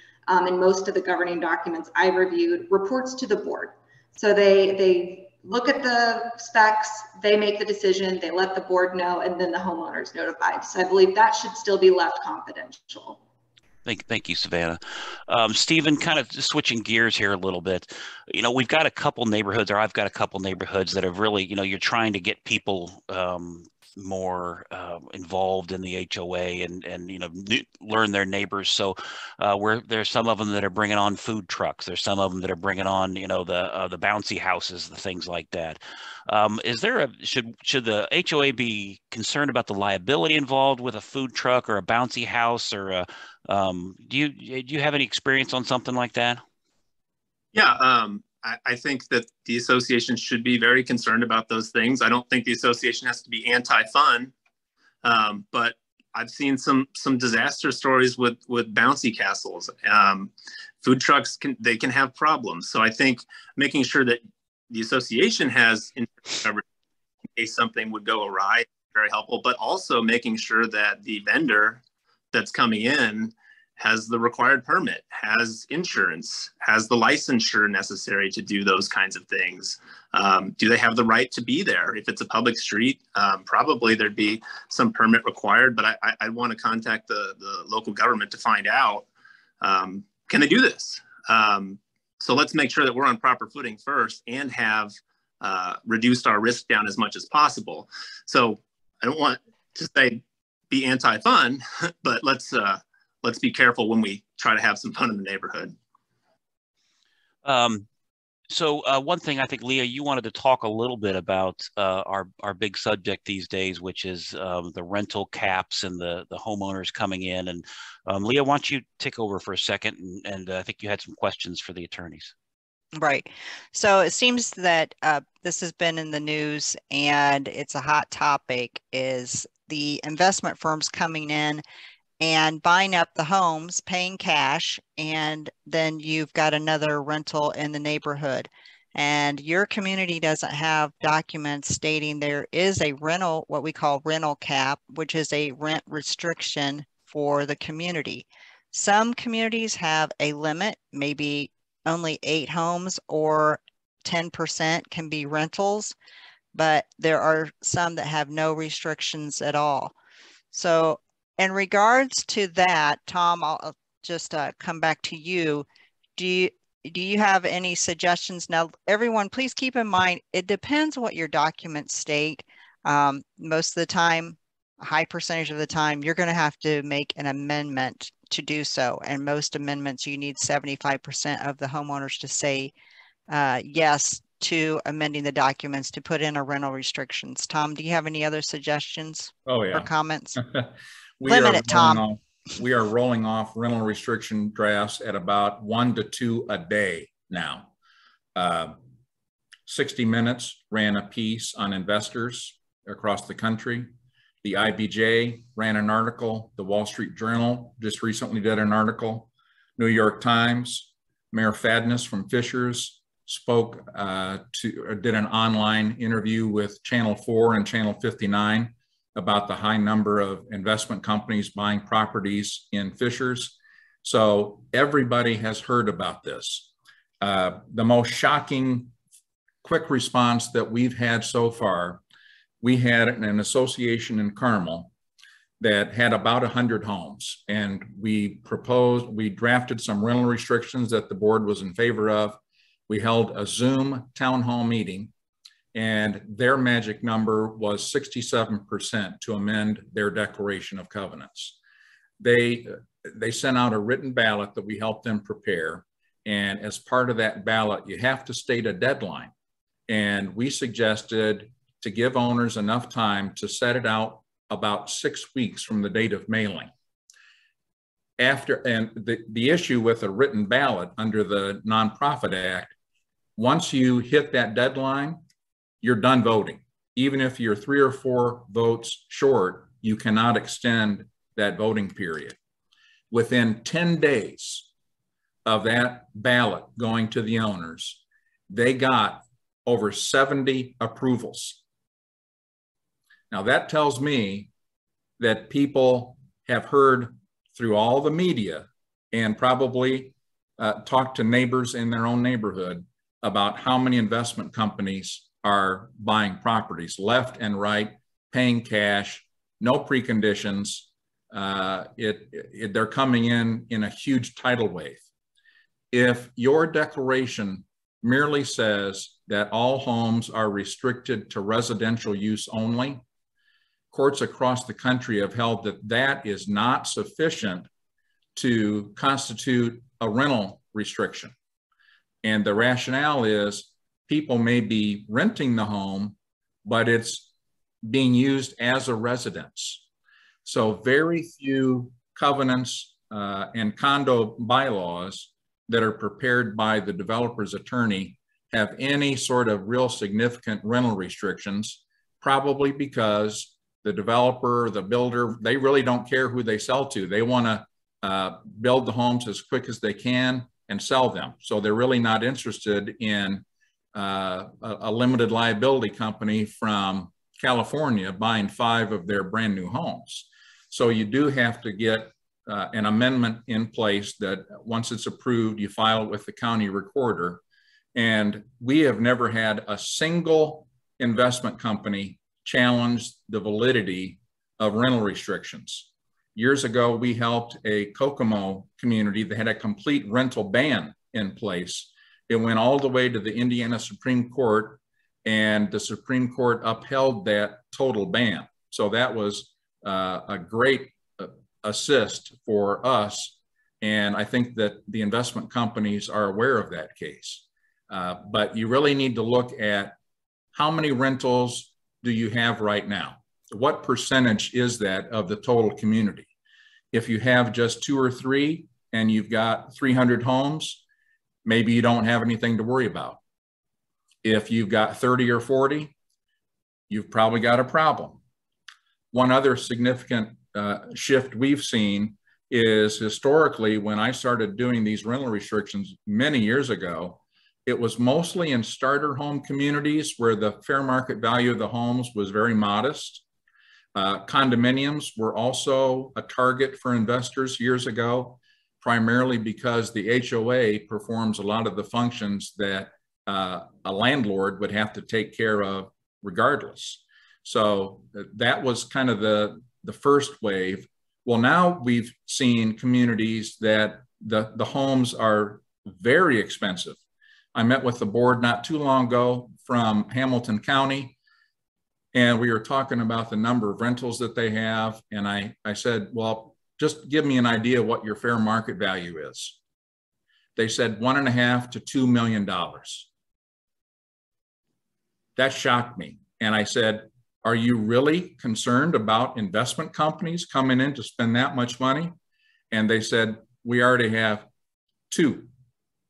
in most of the governing documents I reviewed, reports to the board. So they look at the specs, they make the decision, they let the board know, and then the homeowner's notified. So I believe that should still be left confidential. Thank you, Savannah. Stephen, kind of just switching gears here a little bit. We've got a couple neighborhoods, or I've got a couple neighborhoods that have really, you're trying to get people more involved in the HOA and learn their neighbors. So there's some of them that are bringing on food trucks. There's some of them that are bringing on the bouncy houses, the things like that. Should the HOA be concerned about the liability involved with a food truck or a bouncy house, or do you have any experience on something like that? Yeah, I think that the association should be very concerned about those things. I don't think the association has to be anti-fun, but I've seen some disaster stories with bouncy castles. Food trucks can have problems. So I think making sure that the association has coverage in case something would go awry is very helpful, but also making sure that the vendor that's coming in has the required permit, has insurance, has the licensure necessary to do those kinds of things. Do they have the right to be there? If it's a public street, probably there'd be some permit required, but I'd want to contact the local government to find out. can they do this? So let's make sure that we're on proper footing first and have reduced our risk down as much as possible. So I don't want to say be anti-fun, but let's be careful when we try to have some fun in the neighborhood. So one thing I think, Leah, you wanted to talk a little bit about our big subject these days, which is the rental caps and the homeowners coming in. And Leah, why don't you take over for a second? And I think you had some questions for the attorneys. Right. So it seems that this has been in the news and it's a hot topic, is the investment firms coming in and buying up the homes, paying cash, and then you've got another rental in the neighborhood. And your community doesn't have documents stating there is a rental, what we call rental cap, which is a rent restriction for the community. Some communities have a limit, maybe only 8 homes or 10% can be rentals, but there are some that have no restrictions at all. So in regards to that, Tom, I'll just come back to you. Do you have any suggestions? Now, everyone, please keep in mind, it depends what your documents state. Most of the time, a high percentage of the time, you're going to have to make an amendment to do so. And most amendments, you need 75% of the homeowners to say yes to amending the documents to put in a rental restrictions. Tom, do you have any other suggestions or comments? We are rolling off rental restriction drafts at about 1 to 2 a day now. 60 Minutes ran a piece on investors across the country. The IBJ ran an article. The Wall Street Journal just recently did an article. New York Times, Mayor Fadness from Fishers did an online interview with Channel 4 and Channel 59 about the high number of investment companies buying properties in Fishers. So everybody has heard about this. The most shocking quick response that we've had so far, we had an association in Carmel that had about 100 homes, and we drafted some rental restrictions that the board was in favor of. We held a Zoom town hall meeting, and their magic number was 67% to amend their declaration of covenants. They sent out a written ballot that we helped them prepare. And as part of that ballot, you have to state a deadline. And we suggested to give owners enough time to set it out about 6 weeks from the date of mailing. And the issue with a written ballot under the Nonprofit Act, once you hit that deadline, you're done voting. Even if you're 3 or 4 votes short, you cannot extend that voting period. Within 10 days of that ballot going to the owners, they got over 70 approvals. Now that tells me that people have heard through all the media and probably talked to neighbors in their own neighborhood about how many investment companies are buying properties left and right, paying cash, no preconditions. They're coming in a huge tidal wave. If your declaration merely says that all homes are restricted to residential use only, courts across the country have held that that is not sufficient to constitute a rental restriction. And the rationale is people may be renting the home, but it's being used as a residence. So very few covenants and condo bylaws that are prepared by the developer's attorney have any sort of real significant rental restrictions, probably because the developer, the builder, they really don't care who they sell to. They want to build the homes as quick as they can and sell them. So they're really not interested in a limited liability company from California buying 5 of their brand new homes. So you do have to get an amendment in place that once it's approved, you file it with the county recorder. And we have never had a single investment company challenge the validity of rental restrictions. Years ago, we helped a Kokomo community that had a complete rental ban in place. It went all the way to the Indiana Supreme Court, and the Supreme Court upheld that total ban. So that was a great assist for us. And I think that the investment companies are aware of that case. But you really need to look at how many rentals do you have right now? What percentage is that of the total community? If you have just 2 or 3 and you've got 300 homes, maybe you don't have anything to worry about. If you've got 30 or 40, you've probably got a problem. One other significant shift we've seen is historically, when I started doing these rental restrictions many years ago, it was mostly in starter home communities where the fair market value of the homes was very modest. Condominiums were also a target for investors years ago, primarily because the HOA performs a lot of the functions that a landlord would have to take care of regardless. So that was kind of the first wave. Well, now we've seen communities that the homes are very expensive. I met with the board not too long ago from Hamilton County, and we were talking about the number of rentals that they have. And I said, well, just give me an idea what your fair market value is. They said $1.5 to $2 million. That shocked me. And I said, are you really concerned about investment companies coming in to spend that much money? And they said, we already have 2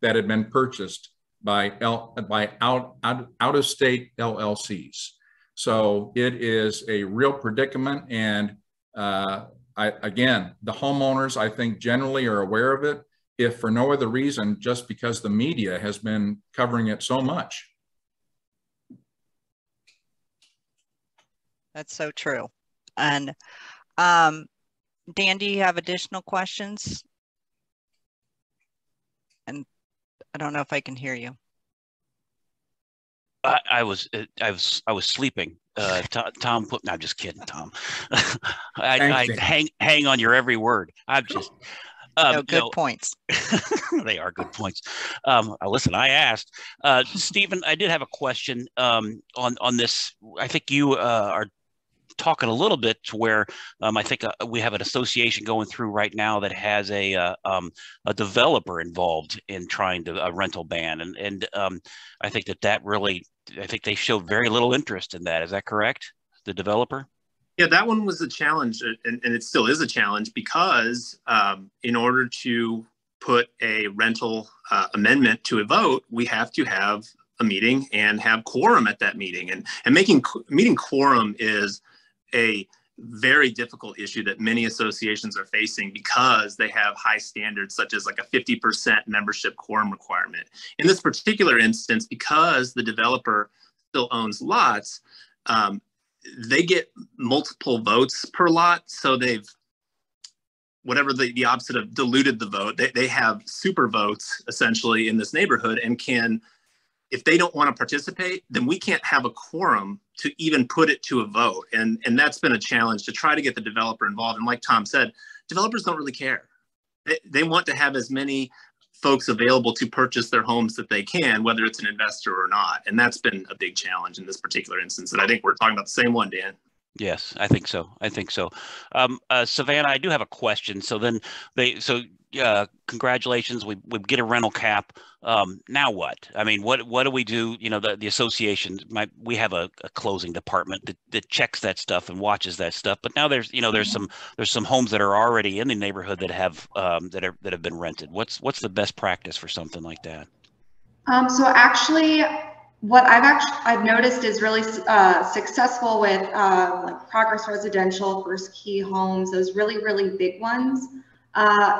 that had been purchased by out-of-state LLCs. So it is a real predicament. And again, the homeowners, I think, generally are aware of it, if for no other reason, just because the media has been covering it so much. That's so true. And Dan, do you have additional questions? And I don't know if I can hear you. I was sleeping. Tom put. No, I'm just kidding, Tom. I hang on your every word. I'm just. No, good points. They are good points. Listen, I asked Stephen. I did have a question on this. I think you are talking a little bit to where I think we have an association going through right now that has a developer involved in trying to rental ban, and I think that really, I think they showed very little interest in that. Is that correct? The developer? Yeah, that one was a challenge, and it still is a challenge, because in order to put a rental amendment to a vote, we have to have a meeting and have quorum at that meeting, and meeting quorum is a very difficult issue that many associations are facing, because they have high standards, such as like a 50% membership quorum requirement. In this particular instance, because the developer still owns lots, they get multiple votes per lot. So they've, whatever the opposite of diluted the vote, they have super votes essentially in this neighborhood, and can, if they don't want to participate, then we can't have a quorum to even put it to a vote. And that's been a challenge to try to get the developer involved. And like Tom said, developers don't really care. They want to have as many folks available to purchase their homes that they can, whether it's an investor or not. And that's been a big challenge in this particular instance. And I think we're talking about the same one, Dan. Yes, I think so. Savannah, I do have a question. So then congratulations, we get a rental cap. Now what? I mean, what do we do? You know, the association, we have a closing department that checks that stuff and watches that stuff. But now there's some homes that are already in the neighborhood that have been rented. What's the best practice for something like that? So actually, what I've noticed is really successful with like Progress Residential, First Key Homes, those really, really big ones.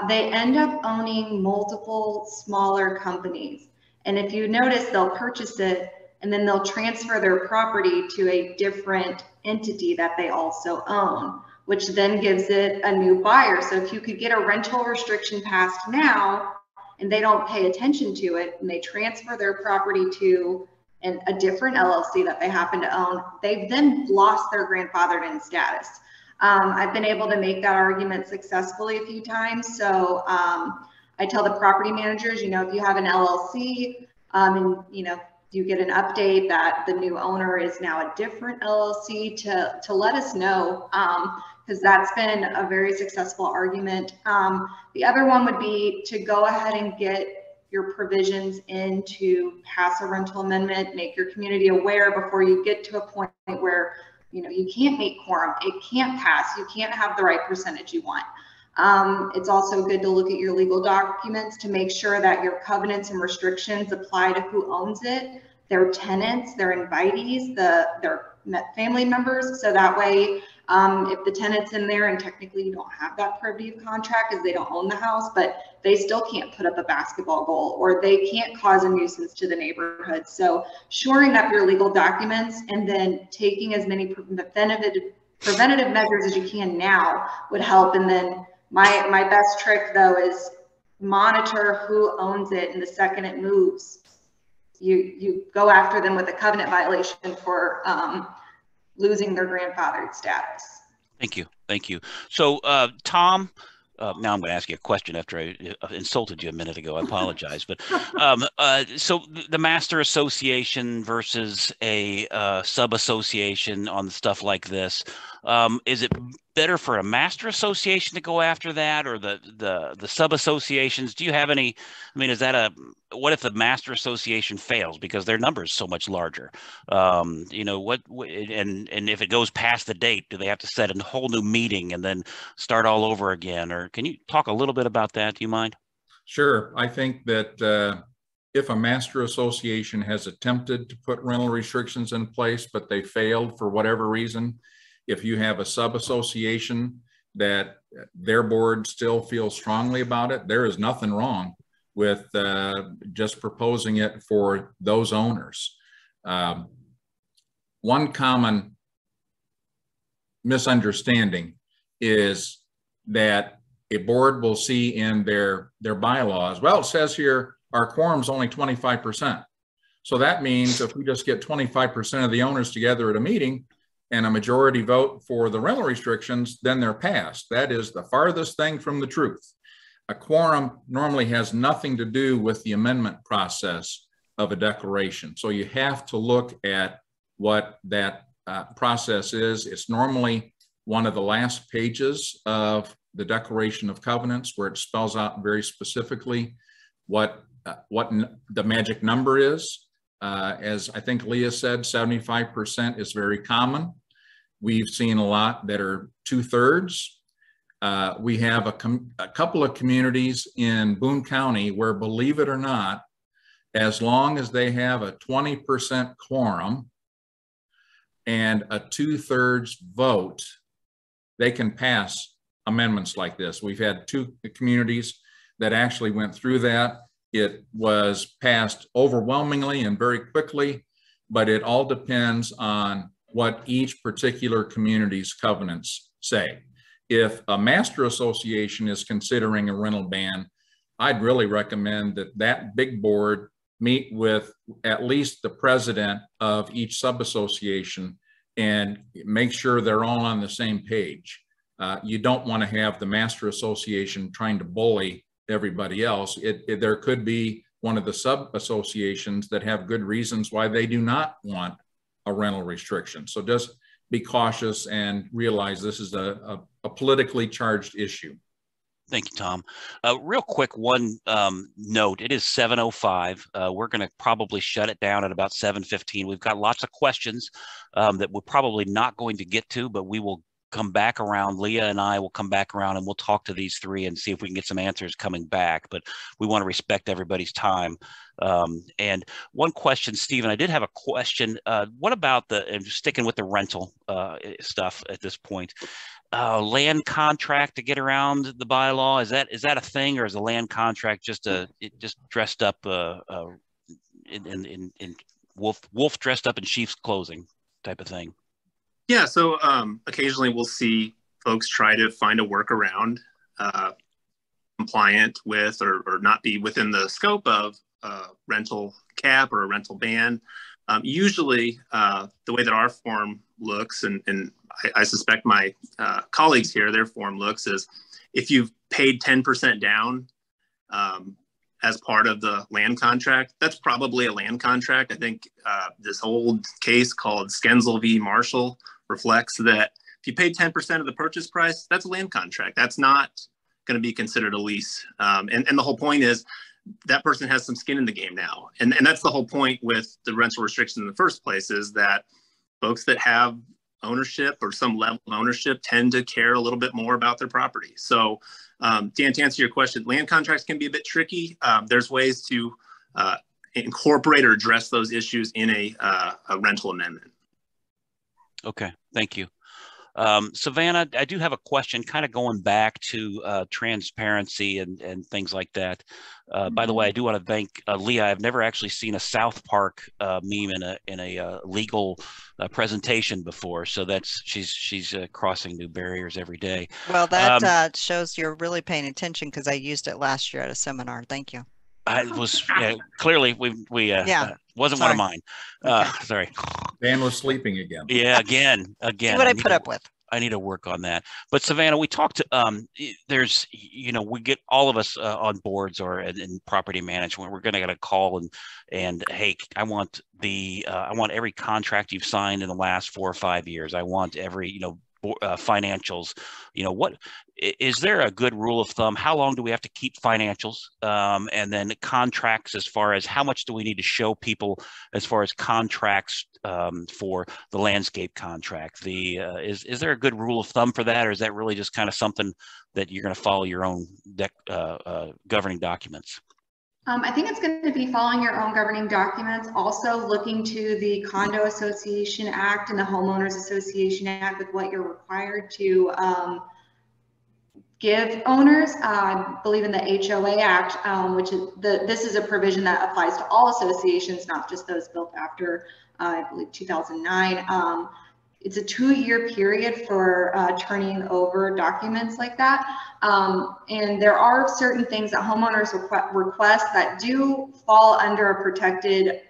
They end up owning multiple smaller companies. And if you notice, they'll purchase it and then they'll transfer their property to a different entity that they also own, which then gives it a new buyer. So if you could get a rental restriction passed now and they don't pay attention to it and they transfer their property to a different LLC that they happen to own, they've then lost their grandfathered in status. I've been able to make that argument successfully a few times. So I tell the property managers, you know, if you have an LLC and, you know, you get an update that the new owner is now a different LLC, to let us know, because that's been a very successful argument. The other one would be to go ahead and get your provisions in to pass a rental amendment, make your community aware before you get to a point where, you know, you can't make quorum, it can't pass, you can't have the right percentage you want. It's also good to look at your legal documents to make sure that your covenants and restrictions apply to who owns it, their tenants, their invitees, their family members. So that way, if the tenant's in there and technically you don't have that privity of contract because they don't own the house, but they still can't put up a basketball goal or they can't cause a nuisance to the neighborhood. So shoring up your legal documents and then taking as many preventative measures as you can now would help. And then my best trick though is monitor who owns it, and the second it moves, you go after them with a covenant violation for losing their grandfathered status. Thank you. Thank you. So, Tom, now I'm going to ask you a question after I insulted you a minute ago. I apologize. But so the master association versus a sub-association on stuff like this, is it better for a master association to go after that, or the sub-associations? Do you have any, I mean, is that what if the master association fails because their number is so much larger? You know, and if it goes past the date, do they have to set a whole new meeting and then start all over again? Or can you talk a little bit about that? Do you mind? Sure. I think that if a master association has attempted to put rental restrictions in place, but they failed for whatever reason, if you have a sub-association that their board still feels strongly about it, there is nothing wrong with just proposing it for those owners. One common misunderstanding is that a board will see in their bylaws, well, it says here our quorum's only 25%. So that means if we just get 25% of the owners together at a meeting and a majority vote for the rental restrictions, then they're passed. That is the farthest thing from the truth. A quorum normally has nothing to do with the amendment process of a declaration. So you have to look at what that process is. It's normally one of the last pages of the Declaration of Covenants, where it spells out very specifically what the magic number is. As I think Leah said, 75% is very common. We've seen a lot that are 2/3. We have a couple of communities in Boone County where, believe it or not, as long as they have a 20% quorum and a 2/3 vote, they can pass amendments like this. We've had 2 communities that actually went through that. It was passed overwhelmingly and very quickly, but it all depends on what each particular community's covenants say. If a master association is considering a rental ban, I'd really recommend that big board meet with at least the president of each sub-association and make sure they're all on the same page. You don't want to have the master association trying to bully everybody else. There could be one of the sub-associations that have good reasons why they do not want a rental restriction. So just be cautious and realize this is a politically charged issue. Thank you, Tom. Real quick, one note, it is 7:05. We're going to probably shut it down at about 7:15. We've got lots of questions that we're probably not going to get to, but we will come back around. Leah and I will come back around and we'll talk to these 3 and see if we can get some answers coming back, but we want to respect everybody's time. And one question, Stephen, I did have a question. What about and sticking with the rental stuff at this point, land contract to get around the bylaw? Is that a thing, or is a land contract just dressed up in wolf dressed up in sheep's clothing type of thing? Yeah, so occasionally we'll see folks try to find a workaround compliant with or not be within the scope of rental cap or a rental ban. Usually the way that our form looks, and I suspect my colleagues here, their form looks is if you've paid 10% down as part of the land contract, that's probably a land contract. I think this old case called Skensel v. Marshall reflects that if you paid 10% of the purchase price, that's a land contract. That's not going to be considered a lease. And the whole point is that person has some skin in the game now. And that's the whole point with the rental restriction in the first place, is that folks that have ownership or some level of ownership tend to care a little bit more about their property. So Dan, to answer your question, land contracts can be a bit tricky. There's ways to incorporate or address those issues in a rental amendment. Okay, thank you. Savannah, I do have a question kind of going back to transparency and things like that. By the way, I do want to thank Leah. I've never actually seen a South Park meme in a legal presentation before. So she's crossing new barriers every day. Well, that shows you're really paying attention, because I used it last year at a seminar. Thank you. I was clearly we wasn't one of mine. Okay. Sorry. Dan was sleeping again. Yeah, again. See what I put up with. I need to work on that. But Savannah, we talked to there's we get all of us on boards or in property management. We're going to get a call and hey, I want every contract you've signed in the last 4 or 5 years. I want every financials. What is there a good rule of thumb? How long do we have to keep financials? And then contracts, as far as how much do we need to show people as far as contracts for the landscape contract? Is there a good rule of thumb for that, or is that really just kind of something that you're going to follow your own governing documents? I think it's going to be following your own governing documents, also looking to the Condo Association Act and the Homeowners Association Act with what you're required to give owners. I believe in the HOA Act, which is this is a provision that applies to all associations, not just those built after, I believe, 2009. It's a 2-year period for turning over documents like that. And there are certain things that homeowners request that do fall under a protected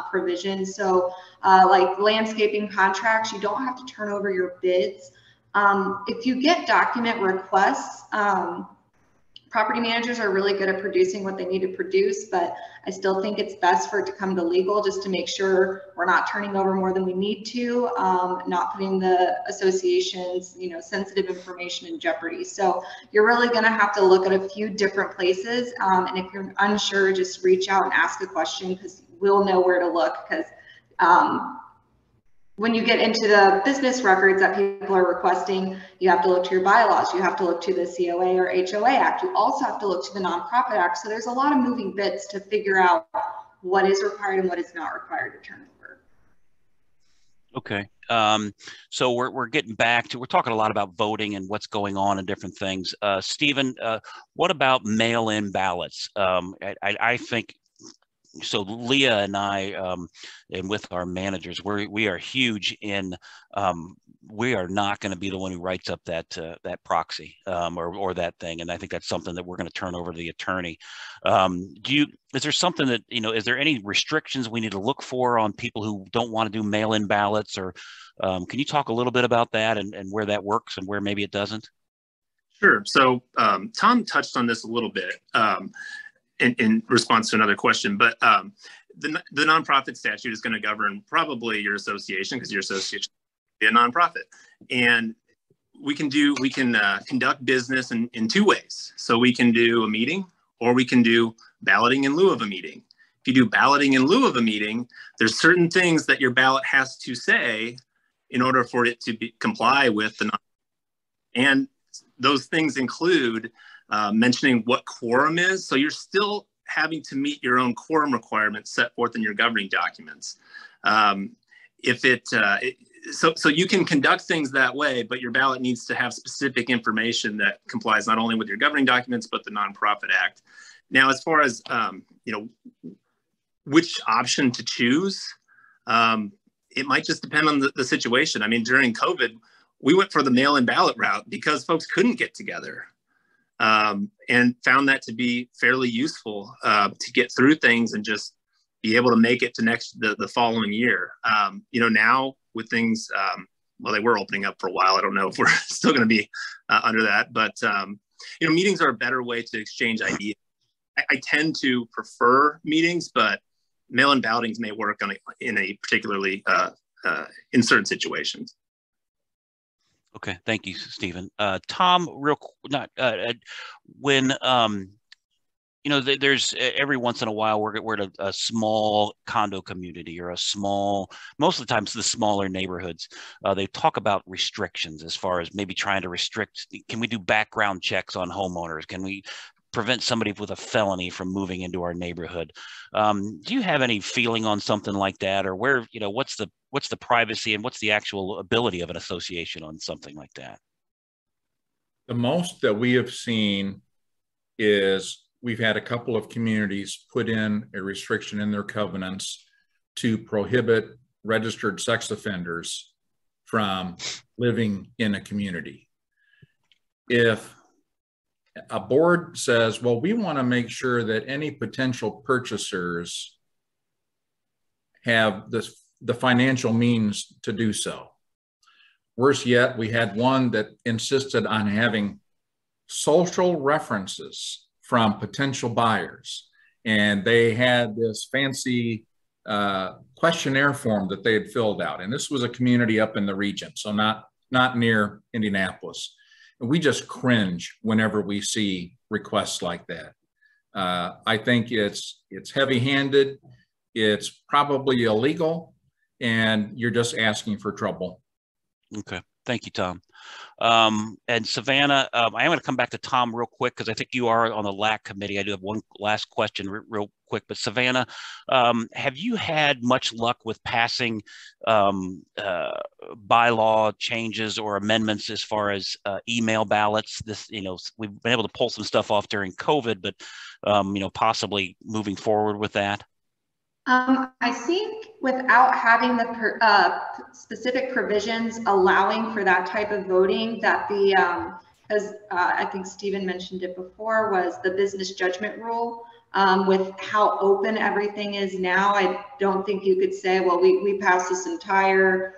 provision. So like landscaping contracts, you don't have to turn over your bids. If you get document requests, property managers are really good at producing what they need to produce, but I still think it's best for it to come to legal, just to make sure we're not turning over more than we need to, not putting the association's sensitive information in jeopardy. So you're really going to have to look at a few different places, and if you're unsure, just reach out and ask a question, because we'll know where to look. Because when you get into the business records that people are requesting, you have to look to your bylaws, you have to look to the COA or HOA Act, you also have to look to the Nonprofit Act. So there's a lot of moving bits to figure out what is required and what is not required to turn over. Okay. So we're getting back to, we're talking a lot about voting and what's going on and different things. Stephen, what about mail-in ballots? I think, so Leah and I, and with our managers, we are huge in, we are not going to be the one who writes up that proxy or that thing. And I think that's something that we're going to turn over to the attorney. Is there something that, is there any restrictions we need to look for on people who don't want to do mail-in ballots? Or can you talk a little bit about that and where that works and where maybe it doesn't? Sure. So Tom touched on this a little bit. In response to another question, but the nonprofit statute is going to govern probably your association, because your association is a nonprofit, and we can conduct business in 2 ways. So we can do a meeting, or we can do balloting in lieu of a meeting. If you do balloting in lieu of a meeting, there's certain things that your ballot has to say in order for it to comply with the and those things include mentioning what quorum is. So you're still having to meet your own quorum requirements set forth in your governing documents. So you can conduct things that way, but your ballot needs to have specific information that complies not only with your governing documents, but the Nonprofit Act. Now, as far as, which option to choose, it might just depend on the situation. I mean, during COVID, we went for the mail-in ballot route because folks couldn't get together. And found that to be fairly useful to get through things and just be able to make it to the following year. Now with things well, they were opening up for a while. I don't know if we're still going to be under that, but you know, meetings are a better way to exchange ideas. I tend to prefer meetings, but mail-in ballotings may work in a particularly in certain situations. Okay, thank you, Stephen. Tom, when you know, there's every once in a while we're at a small condo community or a small, most of the times the smaller neighborhoods, they talk about restrictions as far as maybe trying to restrict, can we do background checks on homeowners? Can we prevent somebody with a felony from moving into our neighborhood? Do you have any feeling on something like that, or where, you know, what's the privacy and what's the actual ability of an association on something like that? The most that we have seen is we've had a couple of communities put in a restriction in their covenants to prohibit registered sex offenders from living in a community. If a board says, well, we want to make sure that any potential purchasers have the financial means to do so. Worse yet, we had one that insisted on having social references from potential buyers. And they had this fancy questionnaire form that they had filled out. And this was a community up in the region, so not near Indianapolis. And we just cringe whenever we see requests like that. I think it's heavy-handed, it's probably illegal, and you're just asking for trouble. Okay, thank you, Tom. And Savannah, I am going to come back to Tom real quick because I think you are on the LAC committee. I do have one last question real quick, but Savannah, have you had much luck with passing bylaw changes or amendments as far as email ballots? This, you know, we've been able to pull some stuff off during COVID, but you know, possibly moving forward with that. I think without having the specific provisions allowing for that type of voting, that the, as I think Stephen mentioned it before, was the business judgment rule. With how open everything is now, I don't think you could say, well, we passed this entire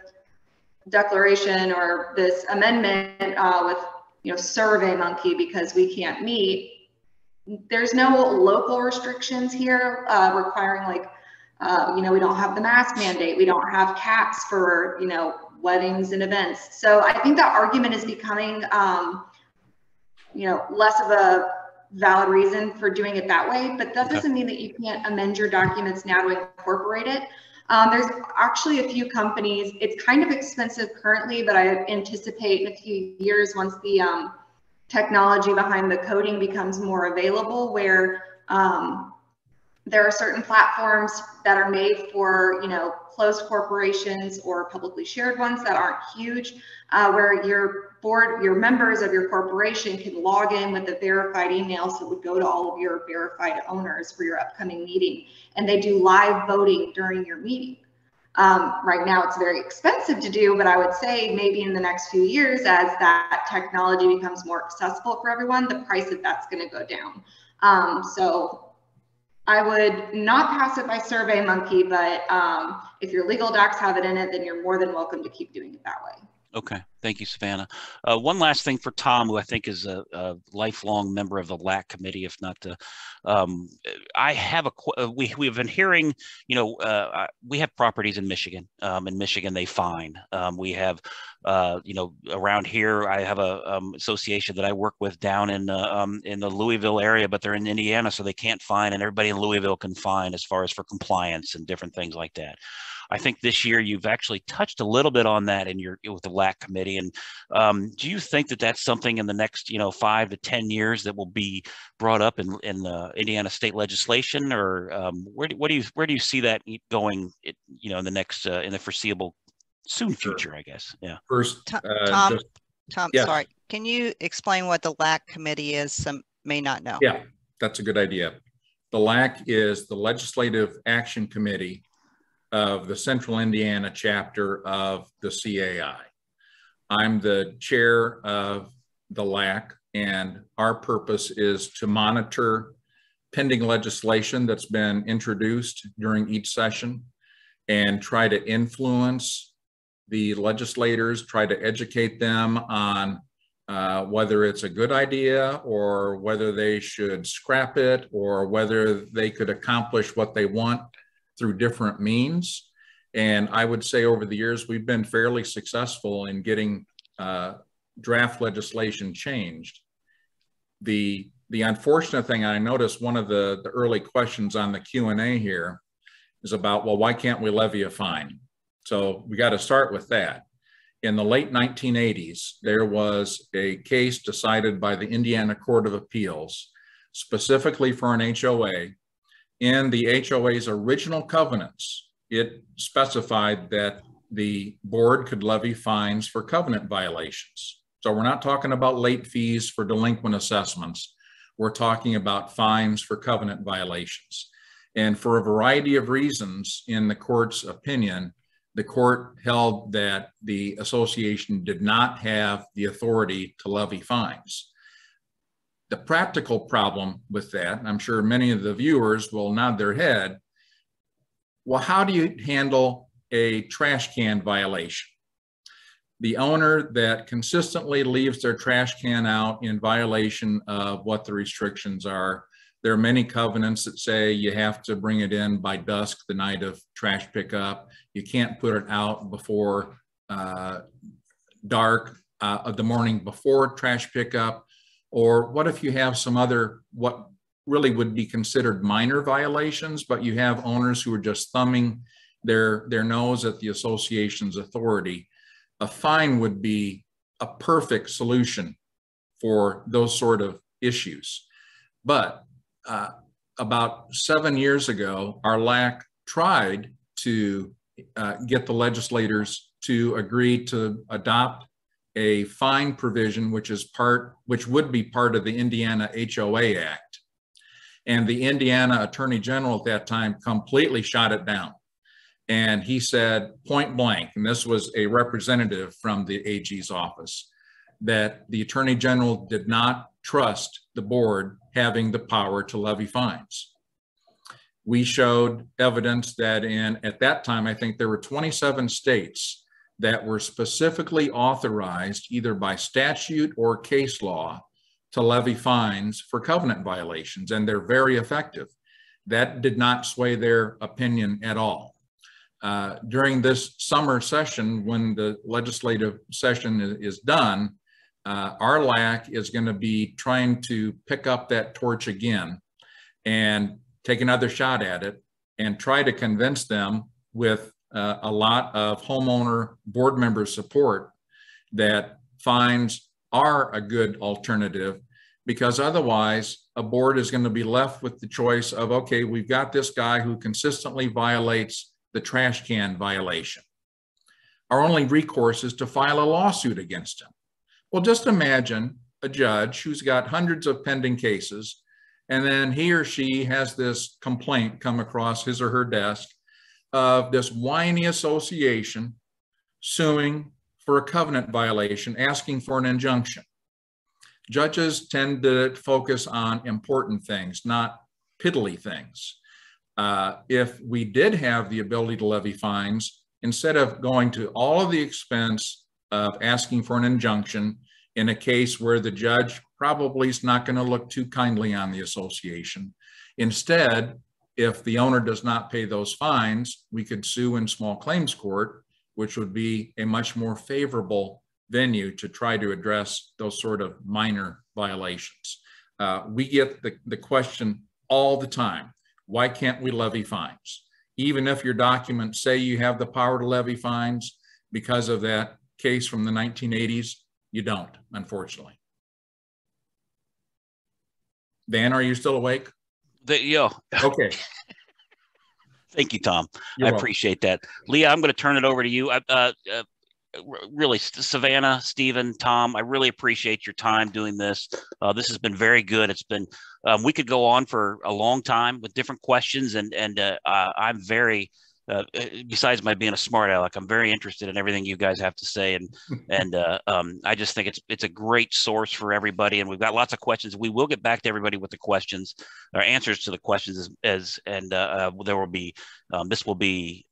declaration or this amendment with, you know, SurveyMonkey because we can't meet. There's no local restrictions here requiring, like, you know, we don't have the mask mandate. We don't have caps for, you know, weddings and events. So I think that argument is becoming, you know, less of a valid reason for doing it that way. But that doesn't mean that you can't amend your documents now to incorporate it. There's actually a few companies. It's kind of expensive currently, but I anticipate in a few years, once the technology behind the coding becomes more available, where there are certain platforms that are made for, you know, closed corporations or publicly shared ones that aren't huge, where your board, your members of your corporation can log in with a verified email, so it would go to all of your verified owners for your upcoming meeting, and they do live voting during your meeting. Right now it's very expensive to do, but I would say maybe in the next few years, as that technology becomes more accessible for everyone, the price of that's going to go down. So I would not pass it by SurveyMonkey, but if your legal docs have it in it, then you're more than welcome to keep doing it that way. Okay, thank you, Savannah. One last thing for Tom, who I think is a lifelong member of the LAC committee, if not the, I have we've been hearing, you know, we have properties in Michigan. In Michigan, they fine. We have, you know, around here, I have a association that I work with down in the Louisville area, but they're in Indiana, so they can't fine, and everybody in Louisville can fine as far as for compliance and different things like that. I think this year you've actually touched a little bit on that with the LAC committee. And do you think that that's something in the next, you know, 5 to 10 years that will be brought up in the Indiana state legislation, or where do you see that going? You know, in the next in the foreseeable soon future, I guess. Yeah. First, Tom, yes. Sorry, can you explain what the LAC committee is? Some may not know. Yeah, that's a good idea. The LAC is the Legislative Action Committee of the Central Indiana chapter of the CAI. I'm the chair of the LAC, and our purpose is to monitor pending legislation that's been introduced during each session and try to influence the legislators, try to educate them on whether it's a good idea or whether they should scrap it or whether they could accomplish what they want through different means. And I would say over the years, we've been fairly successful in getting draft legislation changed. The unfortunate thing, I noticed one of the early questions on the Q&A here is about, well, why can't we levy a fine? So we got to start with that. In the late 1980s, there was a case decided by the Indiana Court of Appeals, specifically for an HOA. In the HOA's original covenants, it specified that the board could levy fines for covenant violations. So we're not talking about late fees for delinquent assessments. We're talking about fines for covenant violations. And for a variety of reasons, in the court's opinion, the court held that the association did not have the authority to levy fines. The practical problem with that, and I'm sure many of the viewers will nod their head, well, how do you handle a trash can violation? The owner that consistently leaves their trash can out in violation of what the restrictions are. There are many covenants that say you have to bring it in by dusk the night of trash pickup. You can't put it out before dark of the morning before trash pickup. Or what if you have some other, what really would be considered minor violations, but you have owners who are just thumbing their nose at the association's authority? A fine would be a perfect solution for those sort of issues. But about 7 years ago, our LAC tried to get the legislators to agree to adopt a fine provision, which would be part of the Indiana HOA Act. And the Indiana Attorney General at that time completely shot it down. And he said point blank, and this was a representative from the AG's office, that the Attorney General did not trust the board having the power to levy fines. We showed evidence that at that time, I think there were 27 states that were specifically authorized either by statute or case law to levy fines for covenant violations, and they're very effective. That did not sway their opinion at all. During this summer session, when the legislative session is done, our LAC is going to be trying to pick up that torch again and take another shot at it and try to convince them with a lot of homeowner board member support that fines are a good alternative, because otherwise a board is going to be left with the choice of, okay, we've got this guy who consistently violates the trash can violation. Our only recourse is to file a lawsuit against him. Well, just imagine a judge who's got hundreds of pending cases, and then he or she has this complaint come across his or her desk of this whiny association suing for a covenant violation, asking for an injunction. Judges tend to focus on important things, not piddly things. If we did have the ability to levy fines, instead of going to all of the expense of asking for an injunction in a case where the judge probably is not going to look too kindly on the association, instead, if the owner does not pay those fines, we could sue in small claims court, which would be a much more favorable venue to try to address those sort of minor violations. We get the question all the time, why can't we levy fines? Even if your documents say you have the power to levy fines, because of that case from the 1980s, you don't, unfortunately. Dan, are you still awake? Yeah. Okay. Thank you, Tom. You're I welcome. appreciate that. Leah, I'm going to turn it over to you. Really, Savannah, Stephen, Tom, I really appreciate your time doing this. This has been very good. It's been, we could go on for a long time with different questions, and I'm very besides my being a smart aleck, I'm very interested in everything you guys have to say, and I just think it's a great source for everybody, and we've got lots of questions. We will get back to everybody with the questions or answers to the questions there will be this will be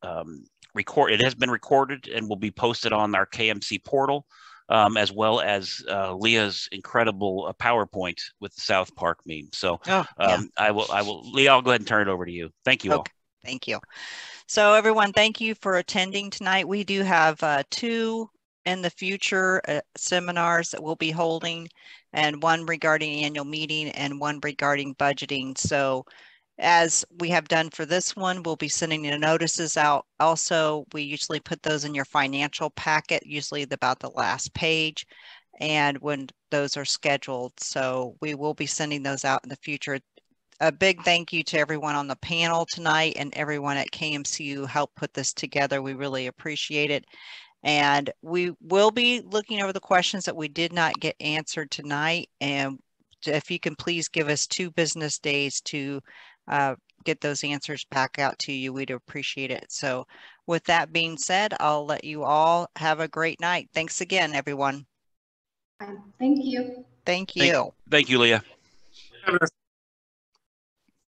recorded. It has been recorded and will be posted on our KMC portal, as well as Leah's incredible PowerPoint with the South Park meme. So I will, Leah, I'll go ahead and turn it over to you. Thank you all. Thank you. So everyone, thank you for attending tonight. We do have 2 in the future seminars that we'll be holding, and one regarding annual meeting and one regarding budgeting. So as we have done for this one, we'll be sending the notices out. Also, we usually put those in your financial packet, usually about the last page, and when those are scheduled. So we will be sending those out in the future. A big thank you to everyone on the panel tonight and everyone at KMC who helped put this together. We really appreciate it. And we will be looking over the questions that we did not get answered tonight. And if you can please give us 2 business days to get those answers back out to you, we'd appreciate it. So with that being said, I'll let you all have a great night. Thanks again, everyone. Thank you. Thank you. Thank you, Leah.